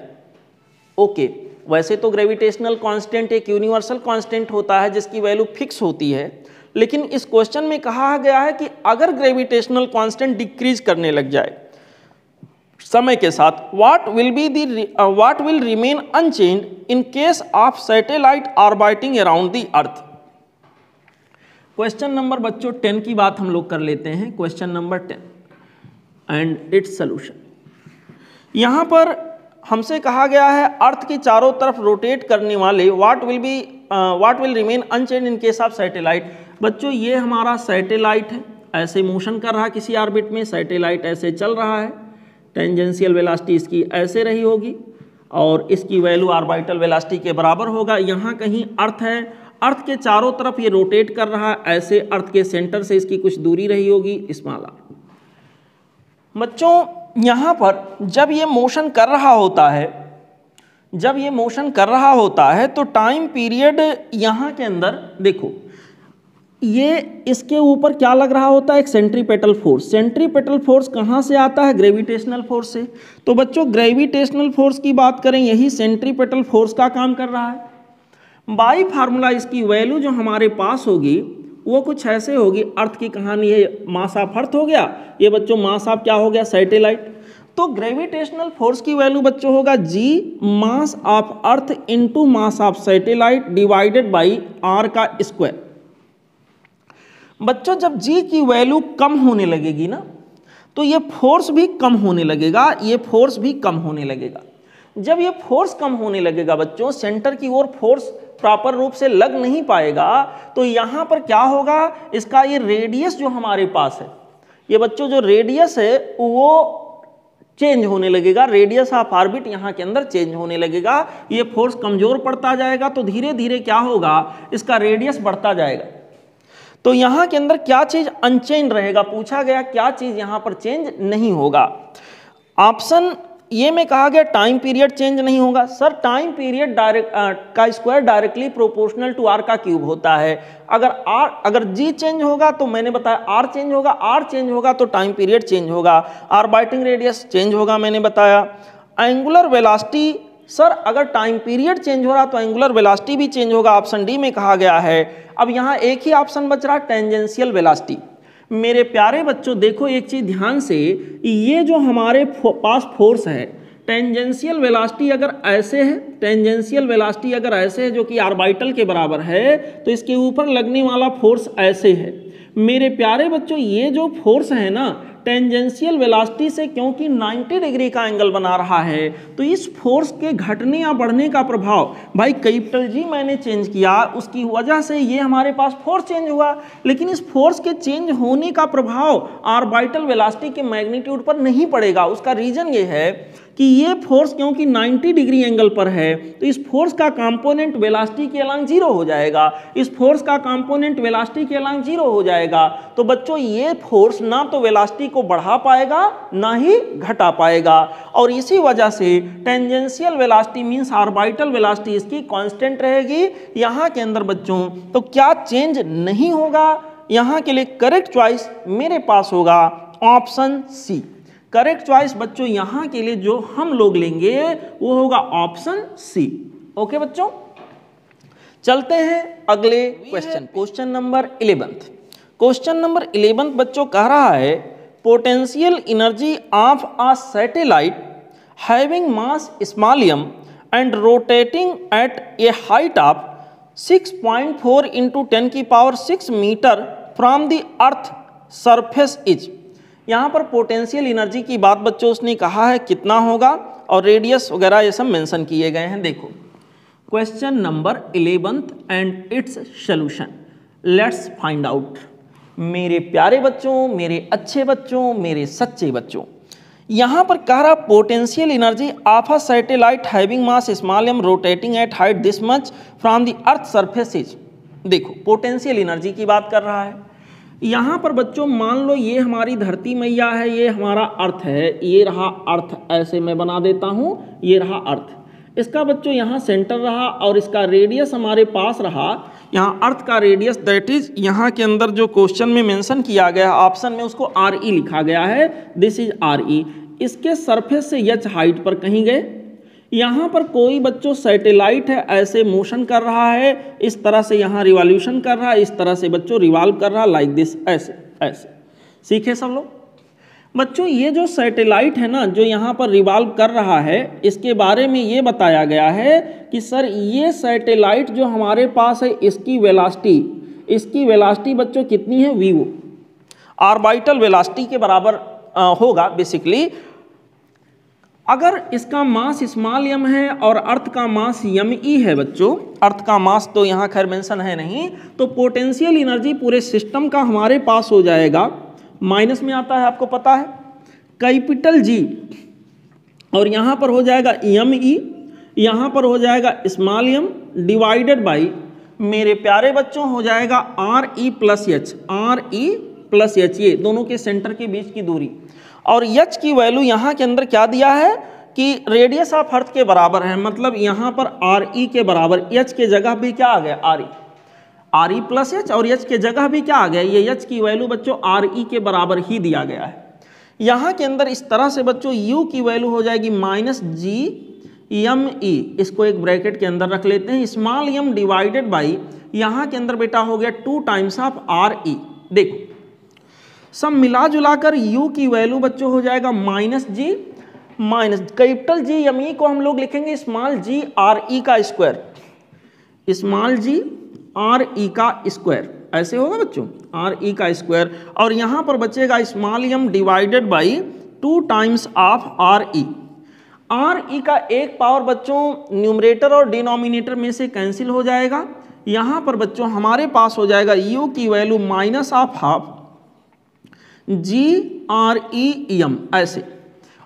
ओके, वैसे तो ग्रेविटेशनल कांस्टेंट एक यूनिवर्सल कांस्टेंट होता है जिसकी वैल्यू फिक्स होती है, लेकिन इस क्वेश्चन में कहा गया है कि अगर ग्रेविटेशनल कांस्टेंट डिक्रीज करने लग जाए समय के साथ, what will remain unchanged in case of satellite orbiting around the earth. Question number बच्चों 10 की बात हम लोग कर लेते हैं। Question number 10 and it's solution. यहां पर हमसे कहा गया है अर्थ के चारों तरफ रोटेट करने वाले what will remain unchanged in case of satellite. बच्चों ये हमारा सैटेलाइट है, ऐसे मोशन कर रहा है किसी ऑर्बिट में, सैटेलाइट ऐसे चल रहा है, टेंजेंशियल वेलोसिटी इसकी ऐसे रही होगी और इसकी वैल्यू ऑर्बिटल वेलोसिटी के बराबर होगा। यहाँ कहीं अर्थ है, अर्थ के चारों तरफ ये रोटेट कर रहा है ऐसे, अर्थ के सेंटर से इसकी कुछ दूरी रही होगी स्मॉल आर। बच्चों यहाँ पर जब ये मोशन कर रहा होता है तो टाइम पीरियड यहाँ के अंदर देखो, ये इसके ऊपर क्या लग रहा होता है, एक सेंट्रीपेटल फोर्स। सेंट्रीपेटल फोर्स कहाँ से आता है, ग्रेविटेशनल फोर्स से। तो बच्चों ग्रेविटेशनल फोर्स की बात करें, यही सेंट्रीपेटल फोर्स का काम कर रहा है। बाई फार्मूला इसकी वैल्यू जो हमारे पास होगी वो कुछ ऐसे होगी। अर्थ की कहानी है, मास ऑफ अर्थ हो गया, ये बच्चों मास ऑफ क्या हो गया, सैटेलाइट। तो ग्रेविटेशनल फोर्स की वैल्यू बच्चों होगा G mass of earth into mass of satellite divided by R का स्क्वायर। बच्चों जब जी की वैल्यू कम होने लगेगी ना तो ये फोर्स भी कम होने लगेगा, ये फोर्स भी कम होने लगेगा। जब ये फोर्स कम होने लगेगा बच्चों, सेंटर की ओर फोर्स प्रॉपर रूप से लग नहीं पाएगा, तो यहां पर क्या होगा, इसका ये रेडियस जो हमारे पास है, ये बच्चों जो रेडियस है वो चेंज होने लगेगा, रेडियस ऑफ ऑर्बिट यहाँ के अंदर चेंज होने लगेगा। ये फोर्स कमजोर पड़ता जाएगा तो धीरे धीरे क्या होगा, इसका रेडियस बढ़ता जाएगा। तो यहाँ के अंदर क्या चीज अनचेंज रहेगा, पूछा गया क्या चीज यहाँ पर चेंज नहीं होगा। ऑप्शन ये में कहा गया टाइम पीरियड चेंज नहीं होगा। सर टाइम पीरियड का square directly proportional to R का क्यूब होता है। अगर जी चेंज होगा तो मैंने बताया आर चेंज होगा, आर चेंज होगा तो टाइम पीरियड चेंज होगा, ऑर्बिटिंग रेडियस चेंज होगा, मैंने बताया। एंगुलर वेलोसिटी, सर अगर टाइम पीरियड चेंज हो रहा तो एंगुलर वेलोसिटी भी चेंज होगा, ऑप्शन डी में कहा गया है। अब यहाँ एक ही ऑप्शन बच रहा, टेंजेंशियल वेलोसिटी। मेरे प्यारे बच्चों देखो एक चीज ध्यान से, ये जो हमारे पास फोर्स है, टेंजेंशियल वेलोसिटी अगर ऐसे है, टेंजेंशियल वेलोसिटी अगर ऐसे है जो कि ऑर्बिटल के बराबर है, तो इसके ऊपर लगने वाला फोर्स ऐसे है। मेरे प्यारे बच्चों ये जो फोर्स है ना, टेंजेंशियल वेलोसिटी से क्योंकि 90 डिग्री का एंगल बना रहा है, तो इस फोर्स के घटने या बढ़ने का प्रभाव, भाई कैपिटल जी मैंने चेंज किया, उसकी वजह से ये हमारे पास फोर्स चेंज हुआ, लेकिन इस फोर्स के चेंज होने का प्रभाव ऑर्बिटल वेलोसिटी के मैग्नीट्यूड पर नहीं पड़ेगा। उसका रीजन ये है कि ये फोर्स क्योंकि 90 डिग्री एंगल पर है, तो इस फोर्स का कंपोनेंट वेलोसिटी के अलोंग जीरो हो जाएगा, इस फोर्स का कंपोनेंट वेलोसिटी के अलोंग जीरो हो जाएगा। तो बच्चों ये फोर्स ना तो वेलोसिटी को बढ़ा पाएगा ना ही घटा पाएगा, और इसी वजह से tangential velocity means orbital velocity इसकी कांस्टेंट रहेगी यहाँ के अंदर बच्चों। तो क्या चेंज नहीं होगा, यहाँ के लिए करेक्ट चॉइस मेरे पास होगा ऑप्शन सी। करेक्ट चॉइस बच्चों यहाँ के लिए जो हम लोग लेंगे वो होगा ऑप्शन सी। ओके बच्चों, चलते हैं अगले question, question number 11। Question number 11 बच्चों कह रहा है potential energy of a satellite having mass small m and rotating at a height of 6.4 × 10⁻⁶ metre from the earth surface is. यहाँ पर पोटेंशियल एनर्जी की बात बच्चों उसने कहा है कितना होगा, और रेडियस वगैरह ये सब मेंशन किए गए हैं। देखो question number 11 and it's solution, let's find out. मेरे प्यारे बच्चों, मेरे अच्छे बच्चों, मेरे सच्चे बच्चों, यहाँ पर कह रहा potential energy of a satellite having mass small m rotating at height this much from the earth surface is. देखो पोटेंशियल एनर्जी की बात कर रहा है। यहाँ पर बच्चों मान लो ये हमारी धरती मैया है, ये हमारा अर्थ है, ये रहा अर्थ, ऐसे मैं बना देता हूँ, ये रहा अर्थ। इसका बच्चों यहाँ सेंटर रहा और इसका रेडियस हमारे पास रहा, यहाँ अर्थ का रेडियस दैट इज यहाँ के अंदर जो क्वेश्चन में मेंशन किया गया ऑप्शन में उसको RE लिखा गया है, दिस इज RE। इसके सरफेस से h हाइट पर कहीं गए, यहाँ पर कोई बच्चों सैटेलाइट है, ऐसे मोशन कर रहा है, इस तरह से यहाँ रिवॉल्यूशन कर रहा है, इस तरह से बच्चों रिवॉल्व कर रहा है, लाइक दिस, ऐसे ऐसे। सीखे सब लोग? बच्चों ये जो सैटेलाइट है ना, जो यहाँ पर रिवॉल्व कर रहा है, इसके बारे में ये बताया गया है कि सर ये सैटेलाइट जो हमारे पास है, इसकी वेलोसिटी बच्चों कितनी है? वीओ, ऑर्बिटल वेलोसिटी के बराबर होगा बेसिकली। अगर इसका मास स्मॉल m है और अर्थ का मास me है बच्चों, अर्थ का मास तो यहाँ खैर मेंशन है नहीं, तो पोटेंशियल एनर्जी पूरे सिस्टम का हमारे पास हो जाएगा, माइनस में आता है, आपको पता है, कैपिटल G, और यहाँ पर हो जाएगा me, यहाँ पर हो जाएगा स्मॉल m डिवाइडेड बाई, मेरे प्यारे बच्चों हो जाएगा RE प्लस एच, ये दोनों के सेंटर के बीच की दूरी। और h की वैल्यू यहाँ के अंदर क्या दिया है कि रेडियस ऑफ अर्थ के बराबर है, मतलब यहाँ पर RE के बराबर, h के जगह भी क्या आ गया? RE प्लस एच, और h के जगह भी क्या आ गया? ये h की वैल्यू बच्चों RE के बराबर ही दिया गया है। यहाँ के अंदर इस तरह से बच्चों u की वैल्यू हो जाएगी -GME, इसको एक ब्रैकेट के अंदर रख लेते हैं, स्मॉल m डिवाइडेड बाई, यहाँ के अंदर बेटा हो गया 2 टाइम्स ऑफ RE। देखो सब मिला जुलाकर u की वैल्यू बच्चों हो जाएगा -G माइनस कैपिटल GME को हम लोग लिखेंगे स्मॉल g RE का स्क्वायर, स्मॉल g RE का स्क्वायर, ऐसे होगा बच्चों, RE का स्क्वायर, और यहाँ पर बचेगा small m divided by 2 times of RE। RE का एक पावर बच्चों न्यूमरेटर और डिनोमिनेटर में से कैंसिल हो जाएगा, यहाँ पर बच्चों हमारे पास हो जाएगा u की वैल्यू -12 GREM, ऐसे।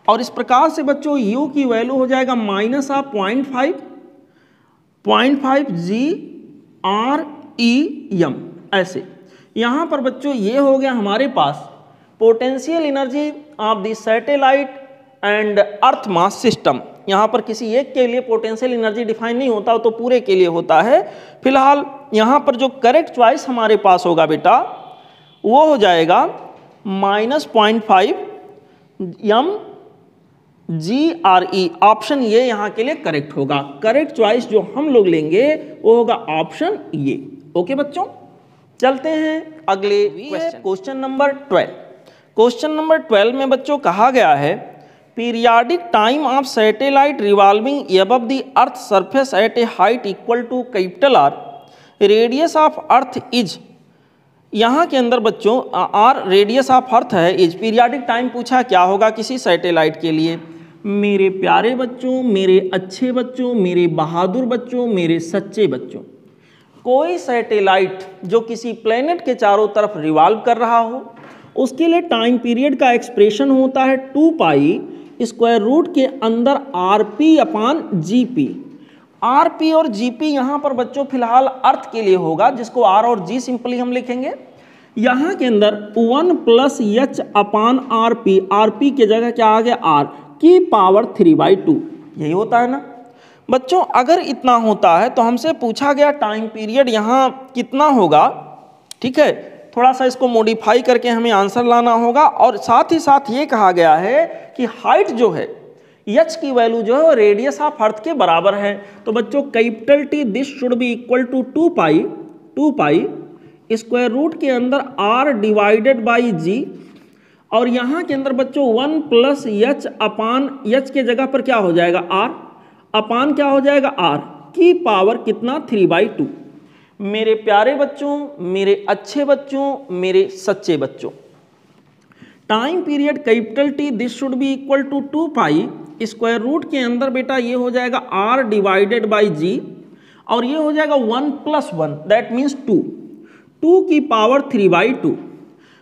और इस प्रकार से बच्चों u की वैल्यू हो जाएगा -0.5 GREM, ऐसे। यहाँ पर बच्चों ये हो गया हमारे पास potential energy of the satellite and earth mass system. यहाँ पर किसी एक के लिए पोटेंशियल एनर्जी डिफाइन नहीं होता, तो पूरे के लिए होता है। फिलहाल यहाँ पर जो करेक्ट चॉइस हमारे पास होगा बेटा वो हो जाएगा -0.5 mGRE, ऑप्शन ये यहाँ के लिए करेक्ट होगा। करेक्ट चॉइस जो हम लोग लेंगे वो होगा ऑप्शन ये। ओके बच्चों, चलते हैं अगले क्वेश्चन नंबर 12। क्वेश्चन नंबर 12 में बच्चों कहा गया है periodic time of satellite revolving above the earth surface at a height equal to capital R, radius of earth is, यहाँ के अंदर बच्चों R रेडियस ऑफ अर्थ है, इज पीरियाडिक टाइम पूछा क्या होगा किसी सैटेलाइट के लिए। मेरे प्यारे बच्चों, मेरे अच्छे बच्चों, मेरे बहादुर बच्चों, मेरे सच्चे बच्चों, कोई सैटेलाइट जो किसी प्लेनेट के चारों तरफ रिवॉल्व कर रहा हो, उसके लिए टाइम पीरियड का एक्सप्रेशन होता है 2 पाई स्क्वायर रूट के अंदर RP/GP। RP और GP यहाँ पर बच्चों फिलहाल अर्थ के लिए होगा, जिसको R और G सिंपली हम लिखेंगे। यहाँ के अंदर 1 + H/RP, RP के जगह क्या आ गया R की पावर 3/2, यही होता है ना बच्चों। अगर इतना होता है तो हमसे पूछा गया टाइम पीरियड यहाँ कितना होगा, ठीक है, थोड़ा सा इसको मॉडिफाई करके हमें आंसर लाना होगा। और साथ ही साथ ये कहा गया है कि हाइट जो है h की वैल्यू जो है रेडियस ऑफ अर्थ के बराबर है। तो बच्चों capital T this should be equal to 2 pi square root के अंदर R डिवाइडेड बाई G, और यहाँ के अंदर बच्चों 1 + H/H के जगह पर क्या हो जाएगा R, अपान क्या हो जाएगा R की पावर कितना 3/2। मेरे प्यारे बच्चों, मेरे अच्छे बच्चों, मेरे सच्चे बच्चों, time period capital T this should be equal to 2 pi square root के अंदर बेटा ये हो जाएगा R डिवाइडेड बाई G, और ये हो जाएगा 1 + 1 दैट मीन्स 2 की पावर 3/2।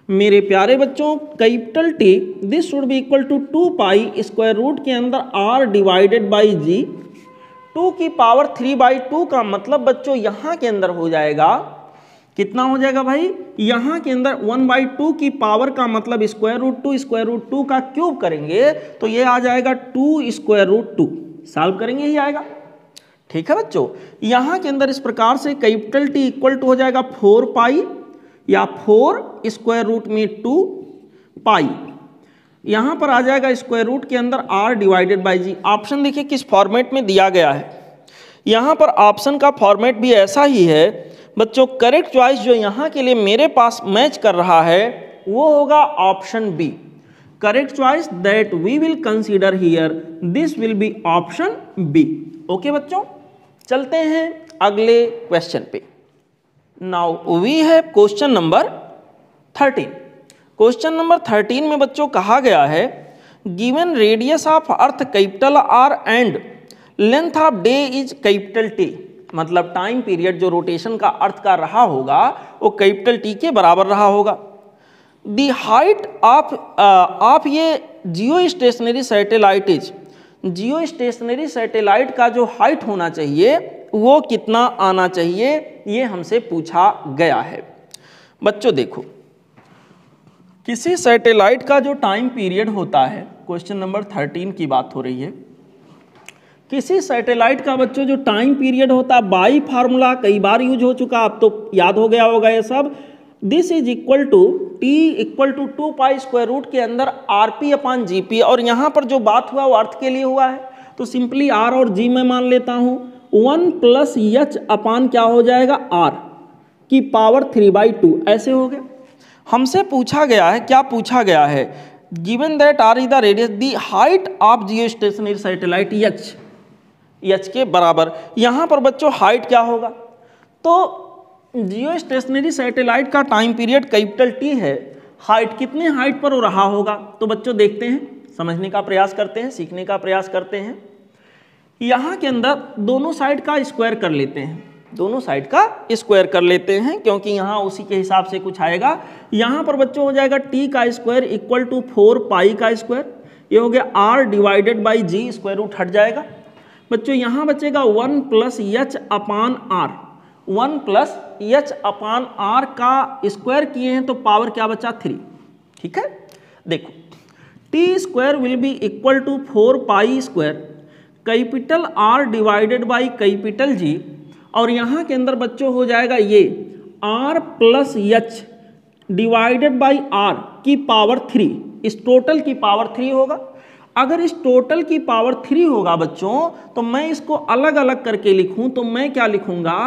मेरे प्यारे बच्चों capital T this should be equal to 2 pi square root के अंदर R डिवाइडेड बाई G, 2 की पावर 3/2 का मतलब बच्चों यहाँ के अंदर हो जाएगा कितना हो जाएगा भाई, यहाँ के अंदर 1/2 की पावर का मतलब √2 का क्यूब करेंगे तो ये आ जाएगा 2√2, सॉल्व करेंगे ही आएगा। ठीक है बच्चों, यहाँ के अंदर इस प्रकार से कैपिटल T इक्वल टू हो जाएगा 4 पाई या 4 √2 पाई। यहाँ पर आ जाएगा स्क्वायर रूट के अंदर r divided by G. Option देखिए किस फॉर्मेट में दिया गया है, यहाँ पर ऑप्शन का फॉर्मेट भी ऐसा ही है बच्चों। करेक्ट चॉइस जो यहाँ के लिए मेरे पास मैच कर रहा है वो होगा option B. Correct choice that we will consider here, this will be option B. Okay बच्चों, चलते हैं अगले क्वेश्चन पे। Now we have question number 13। Question number 13 में बच्चों कहा गया है given radius of earth capital R and length of day is capital T. मतलब टाइम पीरियड जो रोटेशन का अर्थ का रहा होगा वो कैपिटल टी के बराबर रहा होगा। दी हाइट ऑफ ये जियो stationery satellite is, Jio stationery satellite का जो हाइट होना चाहिए वो कितना आना चाहिए, ये हमसे पूछा गया है। बच्चों देखो, किसी सैटेलाइट का जो टाइम पीरियड होता है, क्वेश्चन नंबर 13 की बात हो रही है, किसी सैटेलाइट का बच्चों जो टाइम पीरियड होता है बाई फार्मूला कई बार यूज हो चुका, अब तो याद हो गया होगा ये सब। This is equal to T equal to 2 pi square root के अंदर आरपी अपॉन जीपी। और यहाँ पर जो बात हुआ वो अर्थ के लिए हुआ है, तो सिंपली आर और जी मैं मान लेता हूँ 1 प्लस एच अपॉन क्या हो जाएगा आर की पावर 3/2 ऐसे हो गया। हमसे पूछा गया है, क्या पूछा गया है, given that R is the radius the height of geostationary satellite H के बराबर। यहाँ पर बच्चों हाइट क्या होगा, तो जियो स्टेशनरी सैटेलाइट का टाइम पीरियड कैपिटल टी है, हाइट कितने हाइट पर हो रहा होगा, तो बच्चों देखते हैं, समझने का प्रयास करते हैं, सीखने का प्रयास करते हैं। यहाँ के अंदर दोनों साइड का स्क्वायर कर लेते हैं, दोनों साइड का स्क्वायर कर लेते हैं क्योंकि यहाँ उसी के हिसाब से कुछ आएगा। यहाँ पर बच्चों हो जाएगा टी का स्क्वायर इक्वल टू 4 पाई का स्क्वायर, ये हो गया R divided by G, square root हट जाएगा। बच्चों यहाँ बचेगा 1 plus H upon R, 1 plus H upon R का स्क्वायर किए हैं तो पावर क्या बचा 3। ठीक है, देखो T square will be equal to 4 pi square capital R divided by capital G, और यहाँ के अंदर बच्चों हो जाएगा ये R plus H divided by R की पावर 3, इस टोटल की पावर 3 होगा। अगर इस टोटल की पावर 3 होगा बच्चों तो मैं इसको अलग अलग करके लिखूं तो मैं क्या लिखूंगा,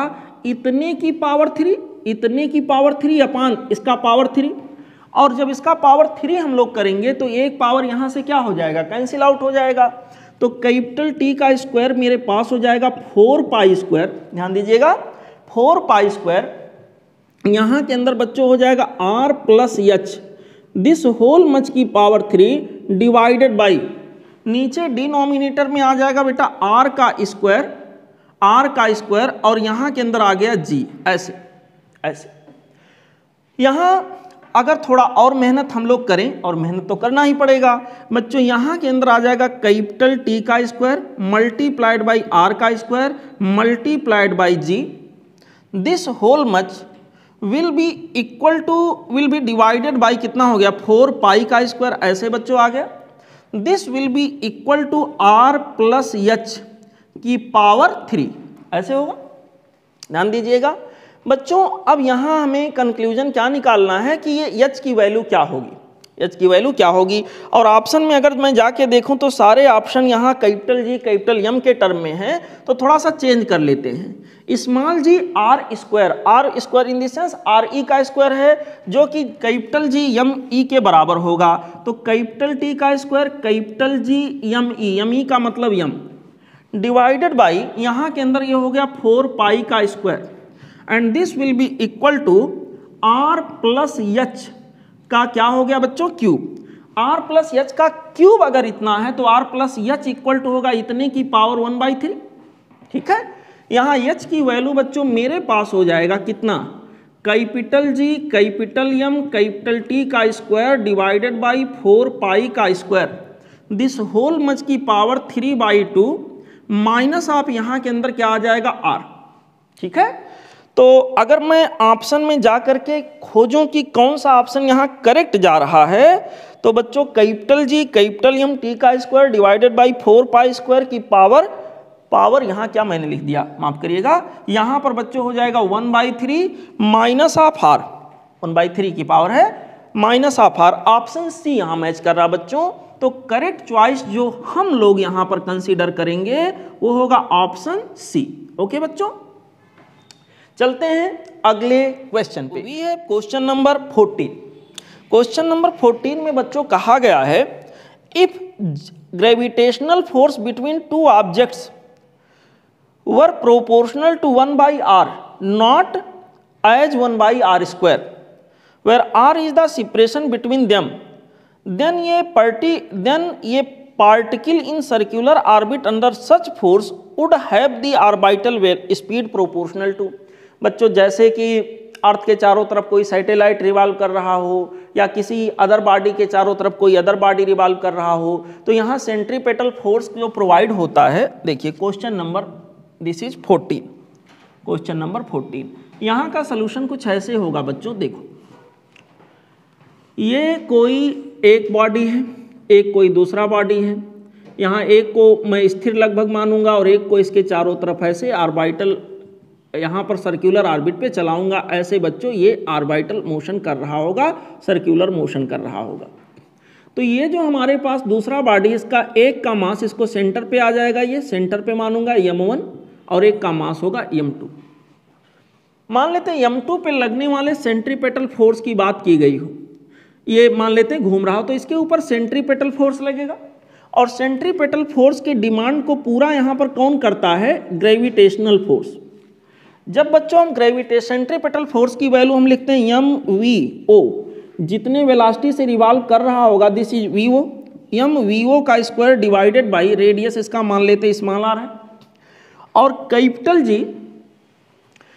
इतने की पावर 3, इतने की पावर 3 अपान इसका पावर 3। और जब इसका पावर 3 हम लोग करेंगे तो एक पावर यहाँ से क्या हो जाएगा, कैंसिल आउट हो जाएगा। तो कैपिटल टी का स्क्वायर मेरे पास हो जाएगा 4 पाई स्क्वायर, ध्यान दीजिएगा 4 पाई स्क्वायर, यहाँ के अंदर बच्चों हो जाएगा R plus H this whole much की पावर 3 डिवाइडेड बाई, नीचे डिनोमिनेटर में आ जाएगा बेटा आर का स्क्वायर, आर का स्क्वायर और यहाँ के अंदर आ गया जी, ऐसे ऐसे। यहाँ अगर थोड़ा और मेहनत हम लोग करें, और मेहनत तो करना ही पड़ेगा बच्चों, यहाँ के अंदर आ जाएगा कैपिटल टी का स्क्वायर मल्टीप्लाइड बाई आर का square multiplied by G, this whole much will be equal to, will be divided by कितना हो गया 4 पाई का स्क्वायर, ऐसे बच्चों आ गया। This will be equal to R plus H की पावर 3, ऐसे होगा। ध्यान दीजिएगा बच्चों, अब यहाँ हमें कंक्लूजन क्या निकालना है कि ये एच की वैल्यू क्या होगी, एच की वैल्यू क्या होगी। और ऑप्शन में अगर मैं जाके देखूं तो सारे ऑप्शन यहाँ कैपिटल जी कैपिटल एम के टर्म में हैं, तो थोड़ा सा चेंज कर लेते हैं। Small G R square in the sense R E का स्क्वायर है जो कि कैपिटल जी एम ई के बराबर होगा, तो कैपिटल टी का square capital G M E का मतलब एम डिवाइडेड बाई यहाँ के अंदर ये हो गया 4 पाई का square, and this will be equal to R plus H का क्या हो गया बच्चों क्यूब। आर प्लस एच का क्यूब अगर इतना है तो R plus H equal to होगा इतने की पावर 1/3। ठीक है, यहाँ एच की वैल्यू बच्चों मेरे पास हो जाएगा कितना, capital G capital M capital T का स्क्वायर डिवाइडेड बाई 4 पाई का स्क्वायर, दिस होल मच की पावर 3/2 माइनस आप यहाँ के अंदर क्या आ जाएगा आर। ठीक है, तो अगर मैं ऑप्शन में जा करके खोजूं कि कौन सा ऑप्शन यहाँ करेक्ट जा रहा है, तो बच्चों capital G capital M T का square divided by 4 pi square की पावर यहाँ क्या मैंने लिख दिया, माफ करिएगा, यहाँ पर बच्चों हो जाएगा 1/3 माइनस ऑफ आर, 1/3 की पावर है minus of R, option C यहाँ मैच कर रहा बच्चों। तो करेक्ट चॉइस जो हम लोग यहाँ पर कंसीडर करेंगे वो होगा ऑप्शन सी। ओके बच्चों, चलते हैं अगले क्वेश्चन पे। ये है क्वेश्चन नंबर 14। क्वेश्चन नंबर 14 में बच्चों कहा गया है if gravitational force between two objects were proportional to 1/r not as 1/r square where r is the separation between them, then ये particle in circular orbit under such force would have the orbital speed proportional to. बच्चों जैसे कि अर्थ के चारों तरफ कोई satellite revolve कर रहा हो या किसी अदर बॉडी के चारों तरफ कोई अदर बॉडी रिवॉल्व कर रहा हो, तो यहाँ सेंट्रीपेटल फोर्स जो प्रोवाइड होता है, देखिए question number this is 14, question number 14। यहाँ का सलूशन कुछ ऐसे होगा बच्चों, देखो ये कोई एक बॉडी है, एक कोई दूसरा बॉडी है, यहाँ एक को मैं स्थिर लगभग मानूंगा और एक को इसके चारों तरफ ऐसे ऑर्बिटल यहाँ पर सर्कुलर ऑर्बिट पे चलाऊंगा। ऐसे बच्चों ये ऑर्बिटल मोशन कर रहा होगा, सर्कुलर मोशन कर रहा होगा। तो ये जो हमारे पास दूसरा बॉडी, इसका एक का मास इसको सेंटर पे आ जाएगा, ये सेंटर पे मानूंगा m1, और एक का मास होगा m2। मान लेते हैं m2 पे लगने वाले सेंट्रीपेटल फोर्स की बात की गई हो, ये मान लेते हैं घूम रहा हो, तो इसके ऊपर सेंट्रीपेटल फोर्स लगेगा और सेंट्रीपेटल फोर्स की डिमांड को पूरा यहाँ पर कौन करता है, ग्रेविटेशनल फोर्स। जब बच्चों हम सेंट्रीपेटल फोर्स की वैल्यू हम लिखते हैं mvo, जितने वेलोसिटी से रिवॉल्व कर रहा होगा दिस इज vo, mvo का स्क्वायर डिवाइडेड बाई रेडियस, इसका मान लेते हैं स्मॉल r है, और कैपिटल जी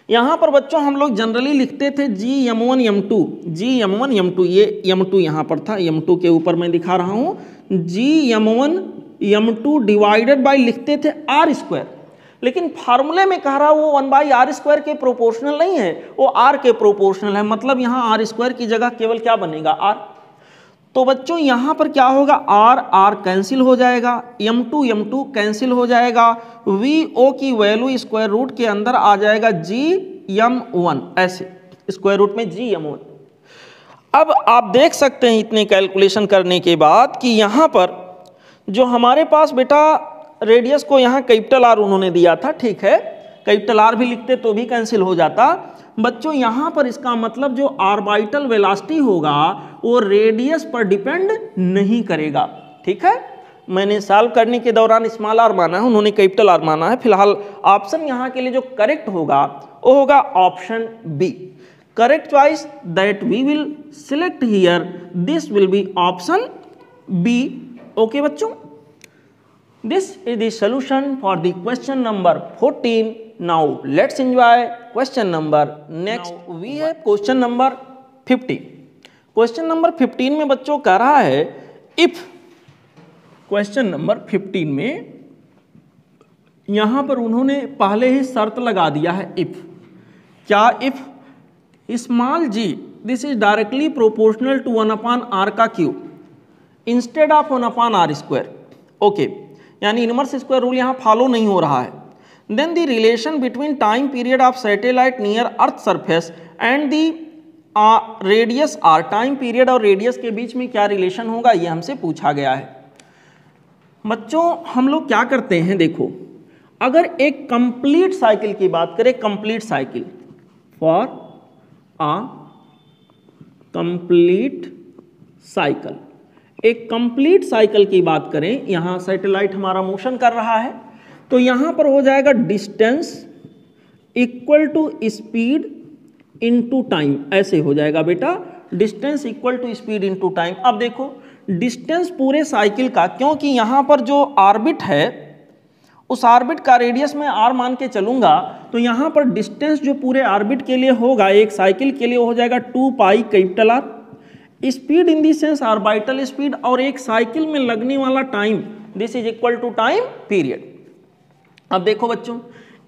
यहाँ पर बच्चों हम लोग जनरली लिखते थे gm1 m2, ये m2 यहाँ पर था, m2 के ऊपर मैं दिखा रहा हूँ, gm1 m2 डिवाइडेड बाई लिखते थे r स्क्वायर, लेकिन फार्मूले में कह रहा वो 1/r स्क्वायर के प्रोपोर्शनल नहीं है, वो r के प्रोपोर्शनल है, मतलब यहाँ r स्क्वायर की जगह केवल क्या बनेगा, r। तो बच्चों यहाँ पर क्या होगा, r कैंसिल हो जाएगा, m2 कैंसिल हो जाएगा, vo की वैल्यू स्क्वायर रूट के अंदर आ जाएगा gm1, ऐसे स्क्वायर रूट में gm1। अब आप देख सकते हैं इतने कैलकुलेशन करने के बाद कि यहाँ पर जो हमारे पास बेटा रेडियस को यहाँ कैपिटल R उन्होंने दिया था, ठीक है, कैपिटल R भी लिखते तो भी कैंसिल हो जाता। बच्चों यहाँ पर इसका मतलब जो ऑर्बिटल वेलोसिटी होगा वो रेडियस पर डिपेंड नहीं करेगा, ठीक है। मैंने सॉल्व करने के दौरान स्मॉल r माना है, उन्होंने कैपिटल R माना है। फिलहाल ऑप्शन यहाँ के लिए जो करेक्ट होगा वो होगा option B. Correct choice that we will select here, this will be option B. Okay बच्चों, this is the solution for the question number 14. Now let's enjoy question number next. Now we have question number 15. Question number 15 में बच्चों कह रहा है if, question number 15 में यहाँ पर उन्होंने पहले ही शर्त लगा दिया है if, क्या if small g this is directly proportional to 1/r का cube instead of 1/r square. Okay, यानी इनवर्स स्क्वायर रूल यहाँ फॉलो नहीं हो रहा है। Then the relation between time period of satellite near earth surface and the radius R, time period और radius के बीच में क्या रिलेशन होगा ये हमसे पूछा गया है। बच्चों हम लोग क्या करते हैं, देखो अगर एक कंप्लीट साइकिल की बात करें, complete cycle, for a complete cycle, एक कंप्लीट साइकिल की बात करें, यहाँ सैटेलाइट हमारा मोशन कर रहा है, तो यहाँ पर हो जाएगा distance equal to speed into time, ऐसे हो जाएगा बेटा, distance equal to speed into time. अब देखो डिस्टेंस पूरे साइकिल का, क्योंकि यहाँ पर जो ऑर्बिट है उस ऑर्बिट का रेडियस में r मान के चलूंगा, तो यहाँ पर डिस्टेंस जो पूरे ऑर्बिट के लिए होगा एक साइकिल के लिए हो जाएगा 2 pi capital R। Speed in the sense orbital speed, और एक साइकिल में लगने वाला time this is equal to time period. अब देखो बच्चों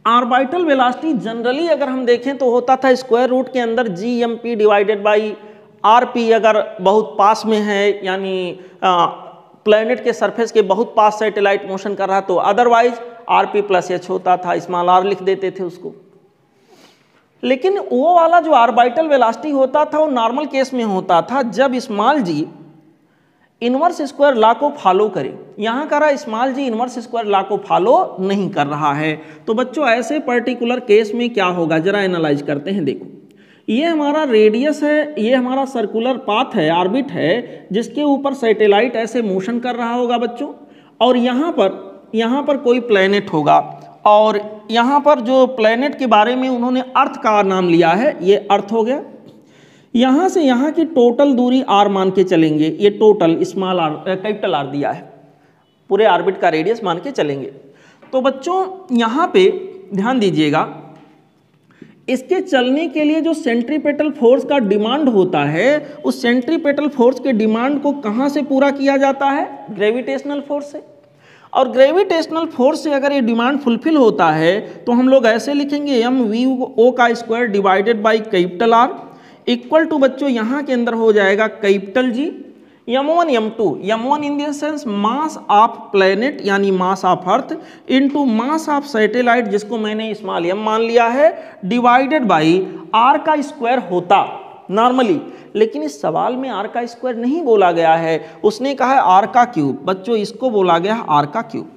ऑर्बिटल वेलोसिटी जनरली अगर हम देखें तो होता था स्क्वायर रूट के अंदर gmp डिवाइडेड बाई rp, अगर बहुत पास में है यानी प्लेनेट के सरफेस के बहुत पास सैटेलाइट मोशन कर रहा तो अदरवाइज rp प्लस h होता था, स्मॉल r लिख देते थे उसको। लेकिन वो वाला जो ऑर्बिटल वेलोसिटी होता था वो नॉर्मल केस में होता था जब स्मॉल जी इनवर्स स्क्वायर लॉ को फॉलो करे। यहाँ करा स्मॉल जी इनवर्स स्क्वायर लॉ को फॉलो नहीं कर रहा है। तो बच्चों ऐसे पर्टिकुलर केस में क्या होगा, जरा एनालाइज करते हैं। देखो ये हमारा रेडियस है, ये हमारा सर्कुलर पाथ है, ऑर्बिट है, जिसके ऊपर सैटेलाइट ऐसे मोशन कर रहा होगा बच्चों, और यहाँ पर कोई प्लेनेट होगा, और यहाँ पर जो प्लेनेट के बारे में उन्होंने अर्थ का नाम लिया है, ये अर्थ हो गया। यहाँ से यहाँ की टोटल दूरी r मान के चलेंगे, ये total small r capital R दिया है, पूरे ऑर्बिट का रेडियस मान के चलेंगे। तो बच्चों यहाँ पे ध्यान दीजिएगा, इसके चलने के लिए जो सेंट्रीपेटल फोर्स का डिमांड होता है, उस सेंट्रीपेटल फोर्स के डिमांड को कहाँ से पूरा किया जाता है, ग्रेविटेशनल फोर्स से। और ग्रेविटेशनल फोर्स से अगर ये डिमांड फुलफिल होता है तो हम लोग ऐसे लिखेंगे mv का square divided by capital R equal to बच्चों यहाँ के अंदर हो जाएगा capital G m1 m1 in the sense mass of planet यानी mass of earth into mass of satellite, जिसको मैंने स्मॉल m मान लिया है, डिवाइडेड बाई R का स्क्वायर होता नॉर्मली। लेकिन इस सवाल में R का स्क्वायर नहीं बोला गया है, उसने कहा है R का क्यूब। बच्चों इसको बोला गया है R का क्यूब।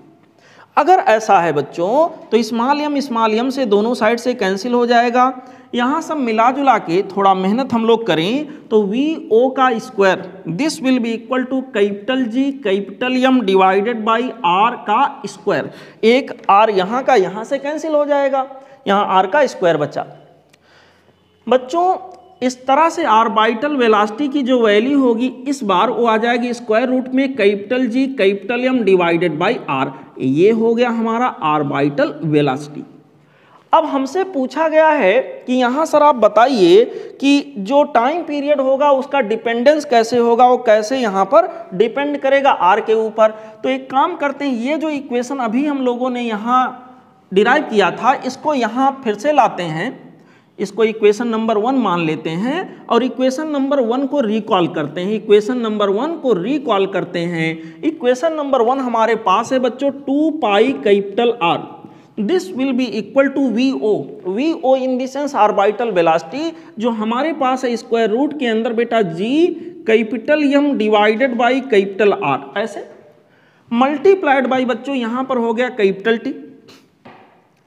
अगर ऐसा है बच्चों तो स्मॉल m से दोनों साइड से कैंसिल हो जाएगा। यहाँ सब मिला जुला के थोड़ा मेहनत हम लोग करें तो VO का square this will be equal to capital G capital M divided by R का स्क्वायर। एक R यहाँ का यहाँ से कैंसिल हो जाएगा, यहाँ R का स्क्वायर बचा। बच्चों इस तरह से ऑर्बिटल वेलोसिटी की जो वैल्यू होगी इस बार वो आ जाएगी स्क्वायर रूट में capital G capital M divided by R। ये हो गया हमारा ऑर्बिटल वेलोसिटी। अब हमसे पूछा गया है कि यहाँ सर आप बताइए कि जो टाइम पीरियड होगा उसका डिपेंडेंस कैसे होगा, वो कैसे यहाँ पर डिपेंड करेगा R के ऊपर। तो एक काम करते हैं, ये जो इक्वेशन अभी हम लोगों ने यहाँ डिराइव किया था इसको यहाँ फिर से लाते हैं, इसको इक्वेशन नंबर 1 मान लेते हैं और इक्वेशन नंबर 1 को रिकॉल करते हैं। इक्वेशन नंबर 1 को रिकॉल करते हैं। इक्वेशन नंबर 1 हमारे पास है बच्चों 2 pi capital R this will be equal to VO in the sense orbital velocity, जो हमारे पास है स्क्वायर रूट के अंदर बेटा G capital M divided by capital R, ऐसे मल्टीप्लाइड बाई बच्चों यहाँ पर हो गया कैपिटल T।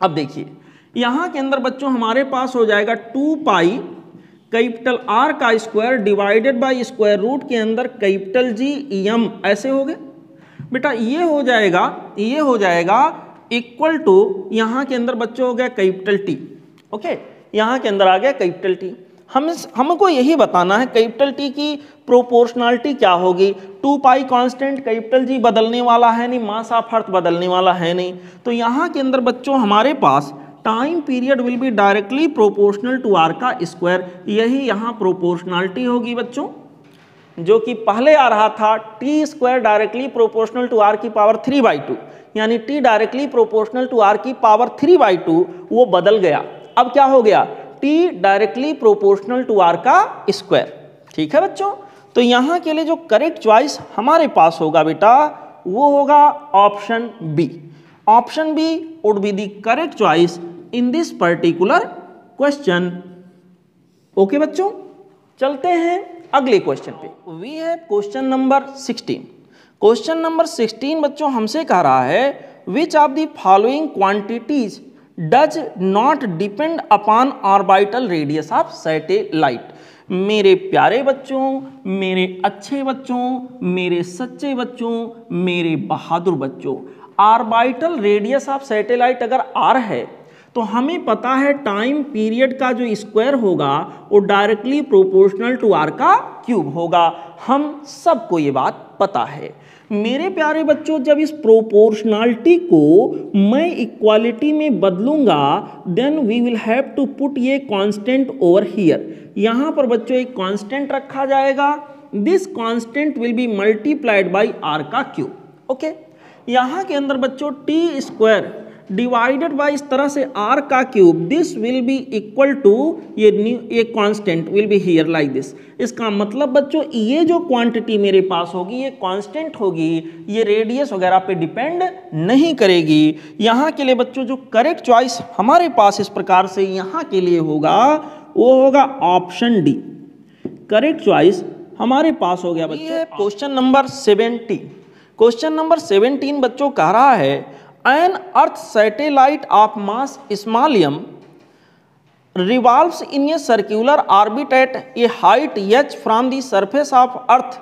अब देखिए यहाँ के अंदर बच्चों हमारे पास हो जाएगा 2 पाई कैपिटल R का square divided by square root के अंदर कैपिटल G M, ऐसे हो गए बेटा। ये हो जाएगा इक्वल टू यहाँ के अंदर बच्चों हो गया कैपिटल T। ओके, यहाँ के अंदर आ गया कैपिटल T। हमको यही बताना है कैपिटल T की प्रोपोर्शनलिटी क्या होगी। 2 पाई कांस्टेंट, कैपिटल G बदलने वाला है नहीं, मास ऑफ अर्थ बदलने वाला है नहीं। तो यहाँ के अंदर बच्चों हमारे पास time period will be directly proportional to R का स्क्वायर। यही यहाँ प्रोपोर्शनलिटी होगी बच्चों, जो कि पहले आ रहा था T square directly proportional to R की पावर 3/2, यानी T directly proportional to R की पावर 3/2, वो बदल गया। अब क्या हो गया, T directly proportional to R का स्क्वायर। ठीक है बच्चों, तो यहाँ के लिए जो करेक्ट चॉइस हमारे पास होगा बेटा वो होगा option B. Option B would be the correct choice in this particular question. Okay बच्चों, चलते हैं अगले क्वेश्चन पे। We have question number 16। Question number 16 बच्चों हमसे कह रहा है which of the following quantities does not depend upon orbital radius of satellite. मेरे प्यारे बच्चों, मेरे अच्छे बच्चों, मेरे सच्चे बच्चों, मेरे बहादुर बच्चों, ऑर्बिटल रेडियस ऑफ सैटेलाइट अगर R है तो हमें पता है टाइम पीरियड का जो स्क्वायर होगा वो डायरेक्टली प्रोपोर्शनल टू R का क्यूब होगा। हम सबको ये बात पता है। मेरे प्यारे बच्चों, जब इस प्रोपोर्शनलिटी को मैं इक्वालिटी में बदलूंगा then we will have to put ये कांस्टेंट ओवर हियर। यहाँ पर बच्चों एक कांस्टेंट रखा जाएगा, this constant will be multiplied by R का क्यूब। ओके, यहाँ के अंदर बच्चों T स्क्वायर डिवाइडेड बाय इस तरह से r का cube, this will be equal to ये constant will be here like this. इसका मतलब बच्चों ये जो क्वांटिटी मेरे पास होगी ये कांस्टेंट होगी, ये रेडियस वगैरह पे डिपेंड नहीं करेगी। यहाँ के लिए बच्चों जो करेक्ट चॉइस हमारे पास इस प्रकार से यहाँ के लिए होगा वो होगा ऑप्शन डी। करेक्ट चॉइस हमारे पास हो गया बच्चों। Question number 17। क्वेश्चन नंबर 17 बच्चों कह रहा है an earth satellite of mass small m revolves in a circular orbit at a height h from the surface of earth,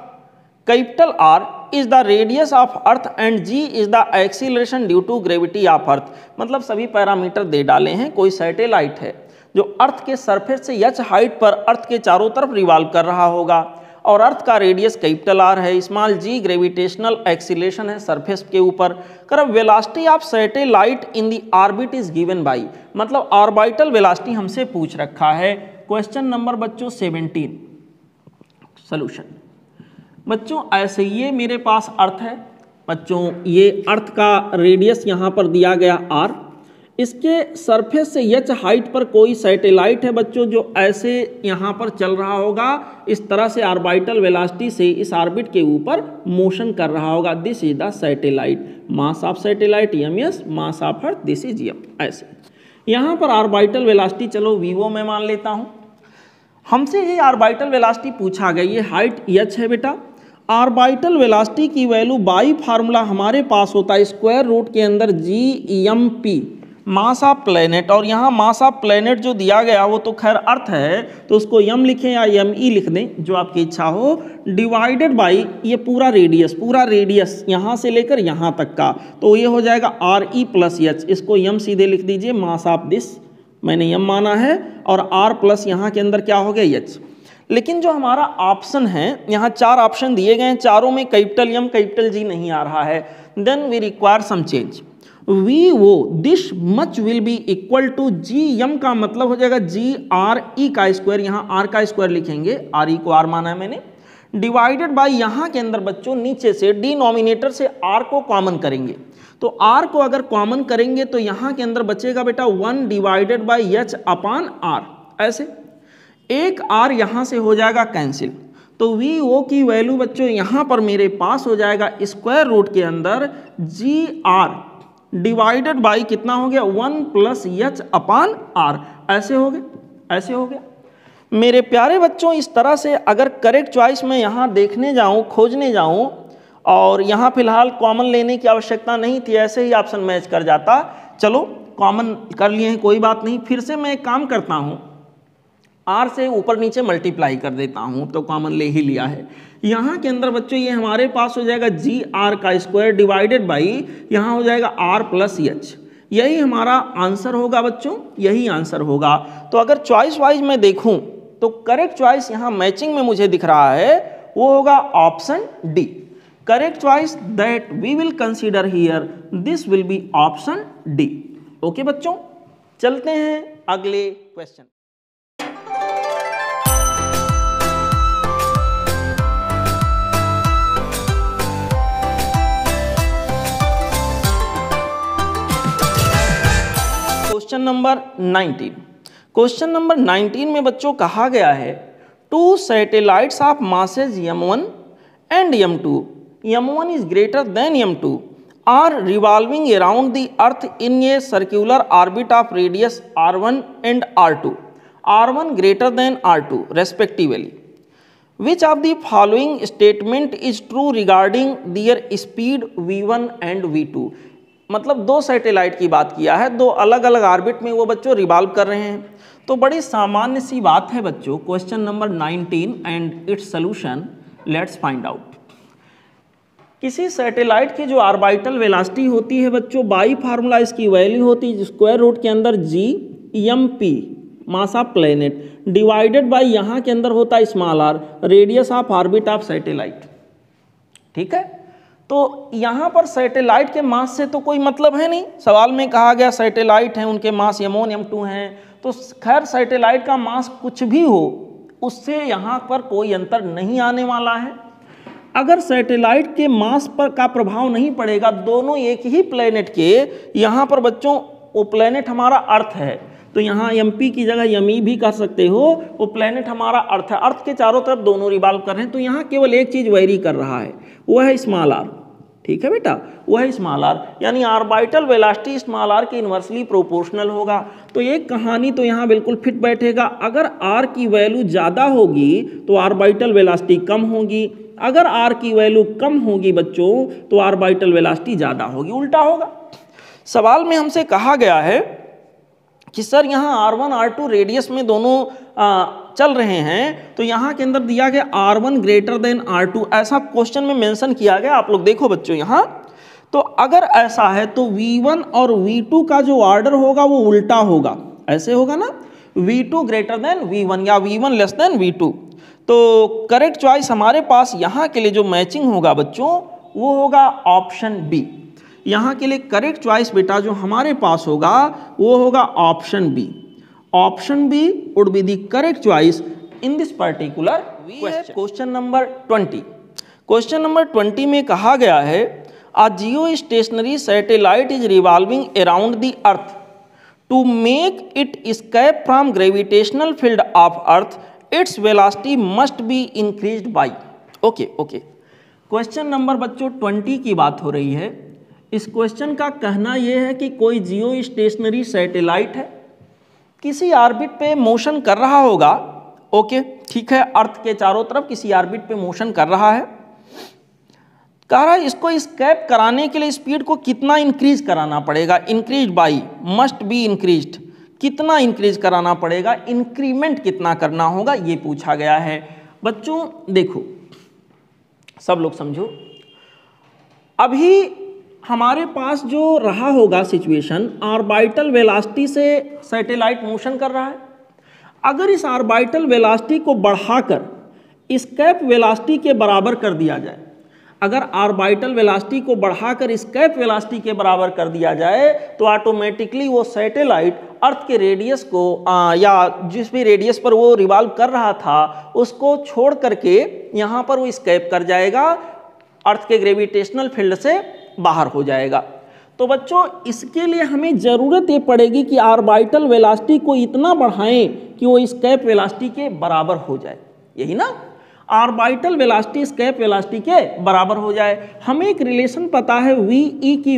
capital R is the radius of earth and g is the acceleration due to gravity of earth। मतलब सभी parameter दे डाले हैं। कोई satellite है जो अर्थ के surface से h height पर अर्थ के चारों तरफ रिवॉल्व कर रहा होगा और अर्थ का रेडियस कैपिटल आर है, स्मॉल जी ग्रेविटेशनल एक्सीलरेशन है सरफेस के ऊपर। कर velocity of satellite in the orbit is given by, मतलब ऑर्बिटल वेलोसिटी हमसे पूछ रखा है। क्वेश्चन नंबर बच्चों 17। सॉल्यूशन बच्चों ऐसे ये मेरे पास अर्थ है बच्चों, ये अर्थ का रेडियस यहाँ पर दिया गया r, इसके सरफेस से h हाइट पर कोई सैटेलाइट है बच्चों जो ऐसे यहाँ पर चल रहा होगा, इस तरह से ऑर्बिटल वेलोसिटी से इस ऑर्बिट के ऊपर मोशन कर रहा होगा। This is the satellite, mass of satellite ms, mass of earth this is m। ऐसे यहाँ पर ऑर्बिटल वेलोसिटी चलो v0 में मान लेता हूँ। हमसे ये ऑर्बिटल वेलोसिटी पूछा गया, ये हाइट h है बेटा। ऑर्बिटल वेलोसिटी की वैल्यू बाई फार्मूला हमारे पास होता है स्क्वायर रूट के अंदर g मास ऑफ प्लेनेट, और यहाँ मास ऑफ प्लेनेट जो दिया गया वो तो खैर अर्थ है तो उसको m लिखें या me लिख दें जो आपकी इच्छा हो, डिवाइडेड बाई ये पूरा रेडियस यहाँ से लेकर यहाँ तक का, तो ये हो जाएगा re प्लस h, इसको m सीधे लिख दीजिए, मास ऑफ दिस मैंने m माना है और r प्लस यहाँ के अंदर क्या हो गया h। लेकिन जो हमारा ऑप्शन है यहाँ 4 ऑप्शन दिए गए हैं, चारों में कैपिटल m कैपिटल G नहीं आ रहा है। Then we require some change. We वो this much will be equal to G M का मतलब हो जाएगा जी आर ई का स्क्वायर, यहाँ आर का स्क्वायर लिखेंगे, आर ई को आर माना है मैंने, डिवाइडेड बाय यहाँ के अंदर बच्चों नीचे से डिनोमिनेटर से आर को कॉमन करेंगे, तो आर को अगर कॉमन करेंगे तो यहाँ के अंदर बचेगा बेटा 1 divided by H upon R. ऐसे एक आर यहाँ से हो जाएगा कैंसिल, तो वी ओ की वैल्यू बच्चों यहाँ पर मेरे पास हो जाएगा स्क्वायर रूट के अंदर जी आर डिवाइडेड बाई कितना हो गया 1 प्लस एच अपॉन आर। ऐसे हो गया मेरे प्यारे बच्चों। इस तरह से अगर करेक्ट चॉइस में यहाँ देखने जाऊँ, खोजने जाऊँ, और यहाँ फिलहाल कॉमन लेने की आवश्यकता नहीं थी, ऐसे ही ऑप्शन मैच कर जाता। चलो कॉमन कर लिए हैं, कोई बात नहीं। फिर से मैं एक काम करता हूँ, आर से ऊपर नीचे मल्टीप्लाई कर देता हूँ, तो कॉमन ले ही लिया है। यहाँ के अंदर बच्चों ये हमारे पास हो जाएगा जी आर का स्क्वायर डिवाइडेड बाई यहाँ हो जाएगा आर प्लस एच। यही हमारा आंसर होगा बच्चों, यही आंसर होगा। तो अगर चॉइस वाइज मैं देखूँ तो करेक्ट चॉइस यहाँ मैचिंग में मुझे दिख रहा है वो होगा option D. Correct choice that we will consider here, this will be option D. Okay बच्चों, चलते हैं अगले question. Question number 19। Question number 19 में बच्चों कहा गया है two satellites of masses m1 and m2, m1 is greater than m2 are revolving around the earth in a circular orbit of radius r1 and r2, r1 greater than r2 respectively. Which of the following statement is true regarding their speed v1 and v2। मतलब दो satellite की बात किया है, दो अलग अलग orbit में वो बच्चों रिवॉल्व कर रहे हैं, तो बड़ी सामान्य सी बात है बच्चों। Question number 19 and it's solution, let's find out. किसी सैटेलाइट की जो ऑर्बिटल वेलोसिटी होती है बच्चों, बाई फार्मूला इसकी वैल्यू होती है स्क्वायर रूट के अंदर G M P mass of planet divided by यहाँ के अंदर होता है small R radius of orbit of satellite. ठीक है, तो यहाँ पर सैटेलाइट के मास से तो कोई मतलब है नहीं, सवाल में कहा गया सैटेलाइट हैं उनके मास m1 m2 हैं, तो खैर सैटेलाइट का मास कुछ भी हो उससे यहाँ पर कोई अंतर नहीं आने वाला है। अगर सैटेलाइट के मास पर का प्रभाव नहीं पड़ेगा, दोनों एक ही प्लेनेट के, यहाँ पर बच्चों वो प्लेनेट हमारा अर्थ है, तो यहाँ MP की जगह यमी भी कर सकते हो, वो प्लेनेट हमारा अर्थ है, अर्थ के चारों तरफ दोनों रिवॉल्व कर रहे हैं, तो यहाँ केवल एक चीज़ वेरी कर रहा है, वो है स्मॉल r। ठीक है बेटा, वो है स्मॉल r, यानी ऑर्बिटल वेलोसिटी स्मॉल r के इन्वर्सली प्रोपोर्शनल होगा। तो एक कहानी तो यहाँ बिल्कुल फिट बैठेगा, अगर r की वैल्यू ज़्यादा होगी तो ऑर्बिटल वेलोसिटी कम होगी, अगर r की वैल्यू कम होगी बच्चों तो ऑर्बिटल वेलोसिटी ज़्यादा होगी, उल्टा होगा। सवाल में हमसे कहा गया है कि सर यहाँ R1 R2 रेडियस में दोनों चल रहे हैं, तो यहाँ के अंदर दिया गया R1 ग्रेटर देन R2, ऐसा क्वेश्चन में मेंशन किया गया। आप लोग देखो बच्चों यहाँ, तो अगर ऐसा है तो V1 और V2 का जो ऑर्डर होगा वो उल्टा होगा, ऐसे होगा ना, V2 ग्रेटर देन V1 या V1 लेस देन V2। तो करेक्ट चॉइस हमारे पास यहाँ के लिए जो मैचिंग होगा बच्चों वो होगा ऑप्शन बी। यहाँ के लिए करेक्ट चॉइस बेटा जो हमारे पास होगा वो होगा option B. Option B would be the correct choice in this particular question number 20। Question number 20 में कहा गया है a geostationary satellite is revolving around the earth to make it escape from gravitational field of earth, its velocity must be increased by. Okay, question number बच्चों 20 की बात हो रही है। इस क्वेश्चन का कहना यह है कि कोई जियो स्टेशनरी सैटेलाइट है, किसी ऑर्बिट पे मोशन कर रहा होगा। ओके, ठीक है, अर्थ के चारों तरफ किसी ऑर्बिट पे मोशन कर रहा है। कह रहा है इसको एस्केप कराने के लिए स्पीड को कितना इंक्रीज कराना पड़ेगा, increase by, must be increased, कितना इंक्रीज कराना पड़ेगा, इंक्रीमेंट कितना करना होगा, ये पूछा गया है। बच्चों देखो, सब लोग समझो, अभी हमारे पास जो रहा होगा सिचुएशन, ऑर्बिटल वेलोसिटी से सैटेलाइट मोशन कर रहा है। अगर इस ऑर्बिटल वेलोसिटी को बढ़ाकर एस्केप वेलोसिटी के बराबर कर दिया जाए, अगर ऑर्बिटल वेलोसिटी को बढ़ाकर एस्केप वेलोसिटी के बराबर कर दिया जाए तो ऑटोमेटिकली वो सैटेलाइट अर्थ के रेडियस को या जिस भी रेडियस पर वो रिवॉल्व कर रहा था उसको छोड़ करके यहाँ पर वो एस्केप कर जाएगा, अर्थ के ग्रेविटेशनल फील्ड से बाहर हो जाएगा। तो बच्चों इसके लिए हमें ज़रूरत ये पड़ेगी कि ऑर्बिटल वेलोसिटी को इतना बढ़ाएं कि वो एस्केप वेलोसिटी के बराबर हो जाए, यही ना, ऑर्बिटल वेलोसिटी एस्केप वेलोसिटी के बराबर हो जाए। हमें एक रिलेशन पता है VE की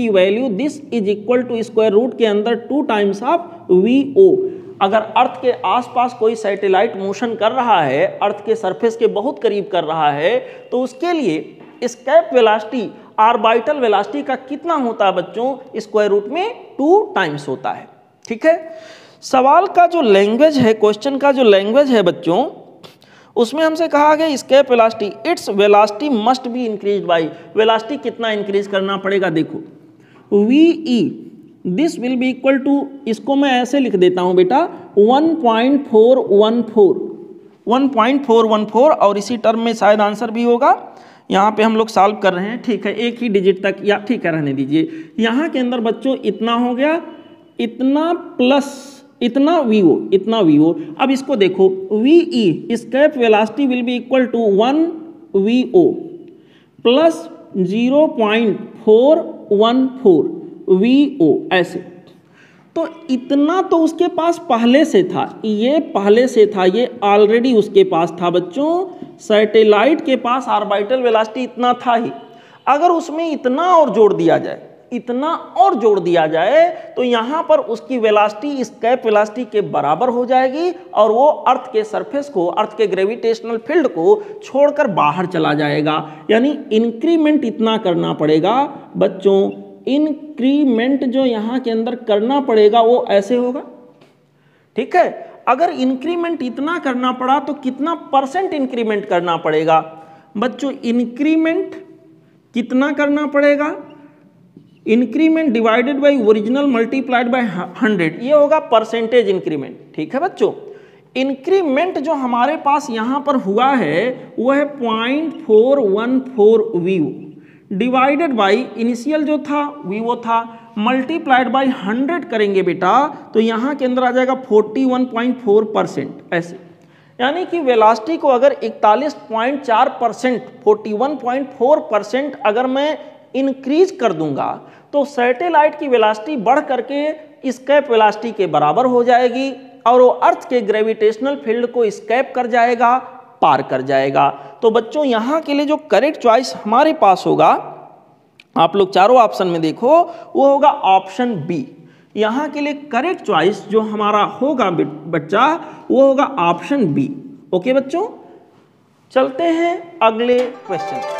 value this is equal to square root के अंदर 2 टाइम्स ऑफ VO। अगर अर्थ के आसपास कोई सैटेलाइट मोशन कर रहा है, अर्थ के सरफेस के बहुत करीब कर रहा है, तो उसके लिए एस्केप वेलोसिटी ऑर्बिटल वेलोसिटी का कितना होता है बच्चों, स्क्वायर रूट में 2 टाइम्स होता है। ठीक है, सवाल का जो लैंग्वेज है, क्वेश्चन का जो लैंग्वेज है बच्चों, उसमें हमसे कहा गया escape velocity, it's velocity must be increased by, velocity कितना इंक्रीज करना पड़ेगा। देखो VE this will be equal to, इसको मैं ऐसे लिख देता हूं बेटा 1.414 और इसी टर्म में शायद आंसर भी होगा। यहाँ पे हम लोग सॉल्व कर रहे हैं, ठीक है, एक ही डिजिट तक, या ठीक है रहने दीजिए। यहाँ के अंदर बच्चों इतना हो गया, इतना प्लस इतना VO। अब इसको देखो VE escape velocity will be equal to 1 VO plus 0.414 VO, ऐसे। तो इतना तो उसके पास पहले से था, ये ऑलरेडी उसके पास था बच्चों। सैटेलाइट के पास ऑर्बिटल वेलोसिटी इतना था ही, अगर उसमें इतना और जोड़ दिया जाए तो यहाँ पर उसकी वेलोसिटी एस्केप वेलोसिटी के बराबर हो जाएगी और वो अर्थ के सरफेस को, अर्थ के ग्रेविटेशनल फील्ड को छोड़कर बाहर चला जाएगा। यानी इंक्रीमेंट इतना करना पड़ेगा बच्चों, इंक्रीमेंट जो यहाँ के अंदर करना पड़ेगा वो ऐसे होगा। ठीक है, अगर इंक्रीमेंट इतना करना पड़ा तो कितना परसेंट इंक्रीमेंट करना पड़ेगा बच्चों, इंक्रीमेंट कितना करना पड़ेगा, increment divided by original multiplied by 100, ये होगा परसेंटेज इंक्रीमेंट। ठीक है बच्चों, इंक्रीमेंट जो हमारे पास यहाँ पर हुआ है वो है 0.414 VO डिवाइडेड बाई इनिशियल जो था VO था, मल्टीप्लाइड बाई 100 करेंगे बेटा तो यहाँ के अंदर आ जाएगा 41.4%, ऐसे यानी कि वेलोसिटी को अगर 41.4%, 41.4% अगर मैं इंक्रीज कर दूंगा तो सैटेलाइट की वेलोसिटी बढ़ करके स्केप वेलोसिटी के बराबर हो जाएगी और वो अर्थ के ग्रेविटेशनल फील्ड को स्केप कर जाएगा, पार कर जाएगा। तो बच्चों यहाँ के लिए जो करेक्ट चॉइस हमारे पास होगा, आप लोग चारों ऑप्शन में देखो, वो होगा ऑप्शन बी। यहाँ के लिए करेक्ट चॉइस जो हमारा होगा बच्चा, वो होगा ऑप्शन बी। ओके बच्चों, चलते हैं अगले क्वेश्चन।